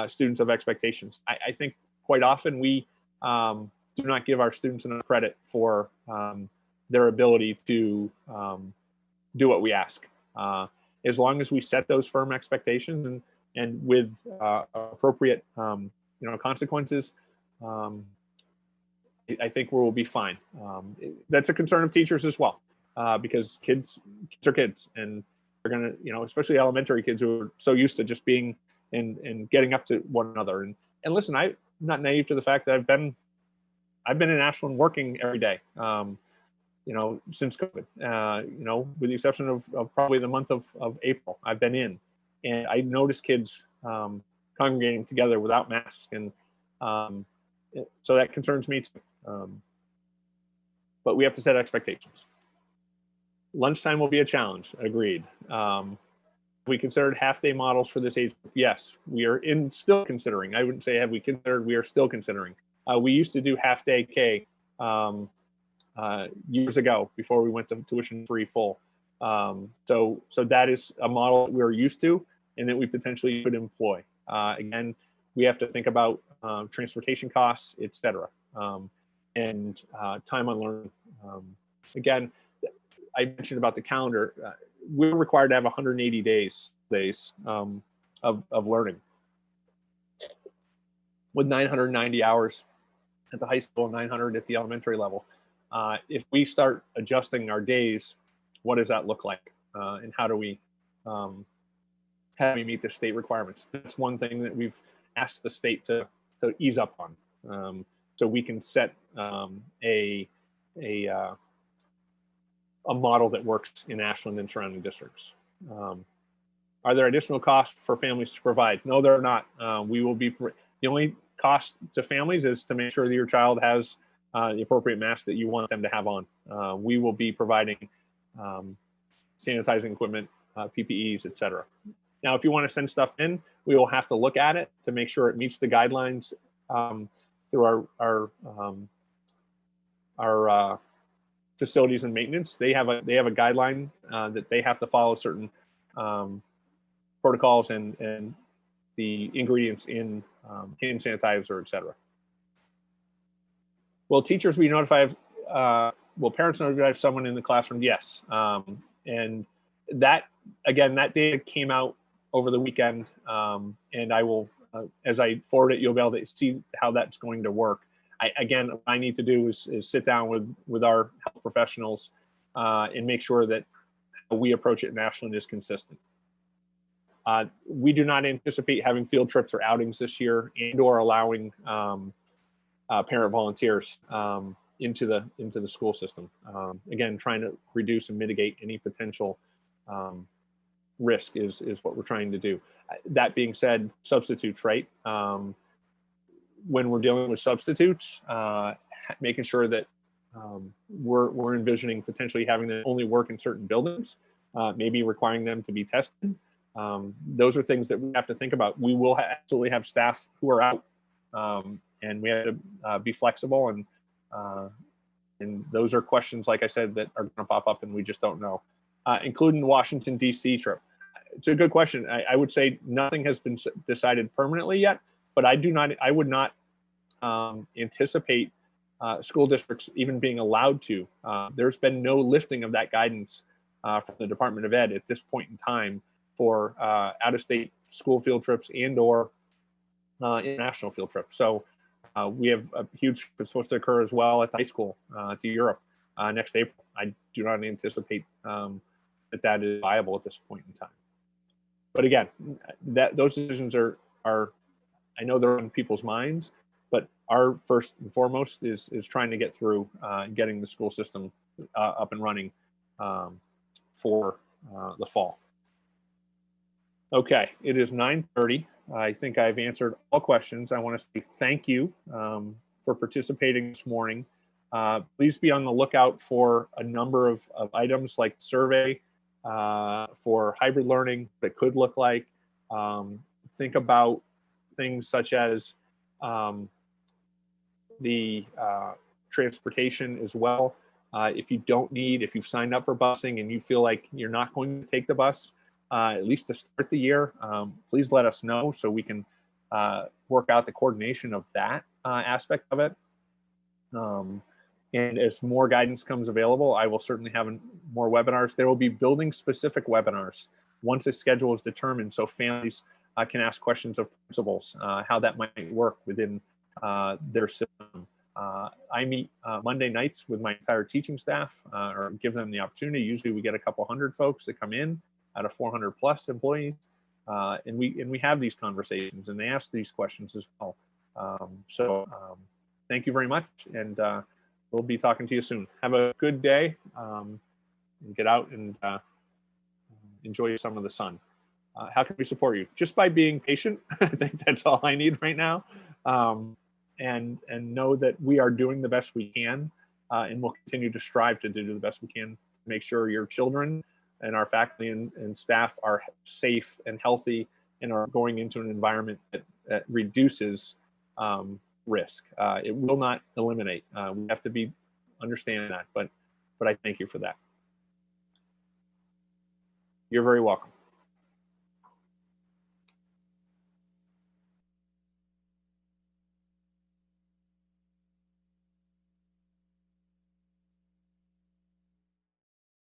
students of expectations. I think quite often we do not give our students enough credit for their ability to do what we ask. As long as we set those firm expectations and with appropriate consequences, I think we'll be fine. That's a concern of teachers as well, because kids are kids, and they're gonna, especially elementary kids who are so used to just being and getting up to one another. And listen, I'm not naive to the fact that I've been in Ashland working every day, since COVID. With the exception of probably the month of April, I've been in, and I noticed kids congregating together without masks, and so that concerns me too. But we have to set expectations. Lunchtime will be a challenge. Agreed. We considered half-day models for this age group. Yes, we are still considering. I wouldn't say have we considered. We are still considering. We used to do half-day K years ago before we went to tuition-free full. So that is a model we're used to, and that we potentially could employ. Again, we have to think about transportation costs, et cetera, and time on learning. Again, I mentioned about the calendar. We're required to have 180 days of learning, with 990 hours at the high school, 900 at the elementary level. If we start adjusting our days, what does that look like? And how do we meet the state requirements? That's one thing that we've asked the state to ease up on, so we can set a model that works in Ashland and surrounding districts. Are there additional costs for families to provide? No, there are not. We will be, the only cost to families is to make sure that your child has the appropriate mask that you want them to have on. We will be providing sanitizing equipment, PPEs, et cetera. Now, if you want to send stuff in, we will have to look at it to make sure it meets the guidelines through our facilities and maintenance. They have a guideline that they have to follow certain protocols and the ingredients in hand sanitizer, et cetera. Will teachers be notified? Will parents notify someone in the classroom? Yes. And that, again, that data came out over the weekend, and I will, as I forward it, you'll be able to see how that's going to work. Again, what I need to do is sit down with our health professionals and make sure that how we approach it in Ashland is consistent. We do not anticipate having field trips or outings this year, and/or allowing parent volunteers into the school system. Again, trying to reduce and mitigate any potential risk is what we're trying to do. That being said, substitutes, right? When we're dealing with substitutes, making sure that we're envisioning potentially having them only work in certain buildings, maybe requiring them to be tested. Those are things that we have to think about. We will absolutely have staff who are out, and we have to be flexible. And those are questions, like I said, that are going to pop up, and we just don't know. Including the Washington, D.C. trip. It's a good question. I would say nothing has been decided permanently yet, but I would not anticipate school districts even being allowed to. There's been no lifting of that guidance from the Department of Ed at this point in time for out-of-state school field trips and/or international field trips. So we have a huge trip that's supposed to occur as well at the high school to Europe next April. I do not anticipate that is viable at this point in time. But again, those decisions are I know they're on people's minds, but our first and foremost is trying to get through getting the school system up and running for the fall. Okay, it is 9:30. I think I've answered all questions. I want to say thank you for participating this morning. Please be on the lookout for a number of items like survey for hybrid learning that could look like. Think about things such as the transportation as well. If you've signed up for busing and you feel like you're not going to take the bus, at least to start the year, please let us know so we can work out the coordination of that aspect of it. And as more guidance comes available, I will certainly have more webinars. There will be building-specific webinars once a schedule is determined, so families can ask questions of principals, how that might work within their system. I meet Monday nights with my entire teaching staff, or give them the opportunity. Usually we get a couple hundred folks that come in out of 400 plus employees, and we have these conversations and they ask these questions as well. Thank you very much, and we'll be talking to you soon. Have a good day, and get out and enjoy some of the sun. How can we support you? Just by being patient. I think that's all I need right now. And know that we are doing the best we can, and we'll continue to strive to do the best we can to make sure your children and our faculty and staff are safe and healthy and are going into an environment that reduces risk. It will not eliminate. We have to understand that, but I thank you for that. You're very welcome.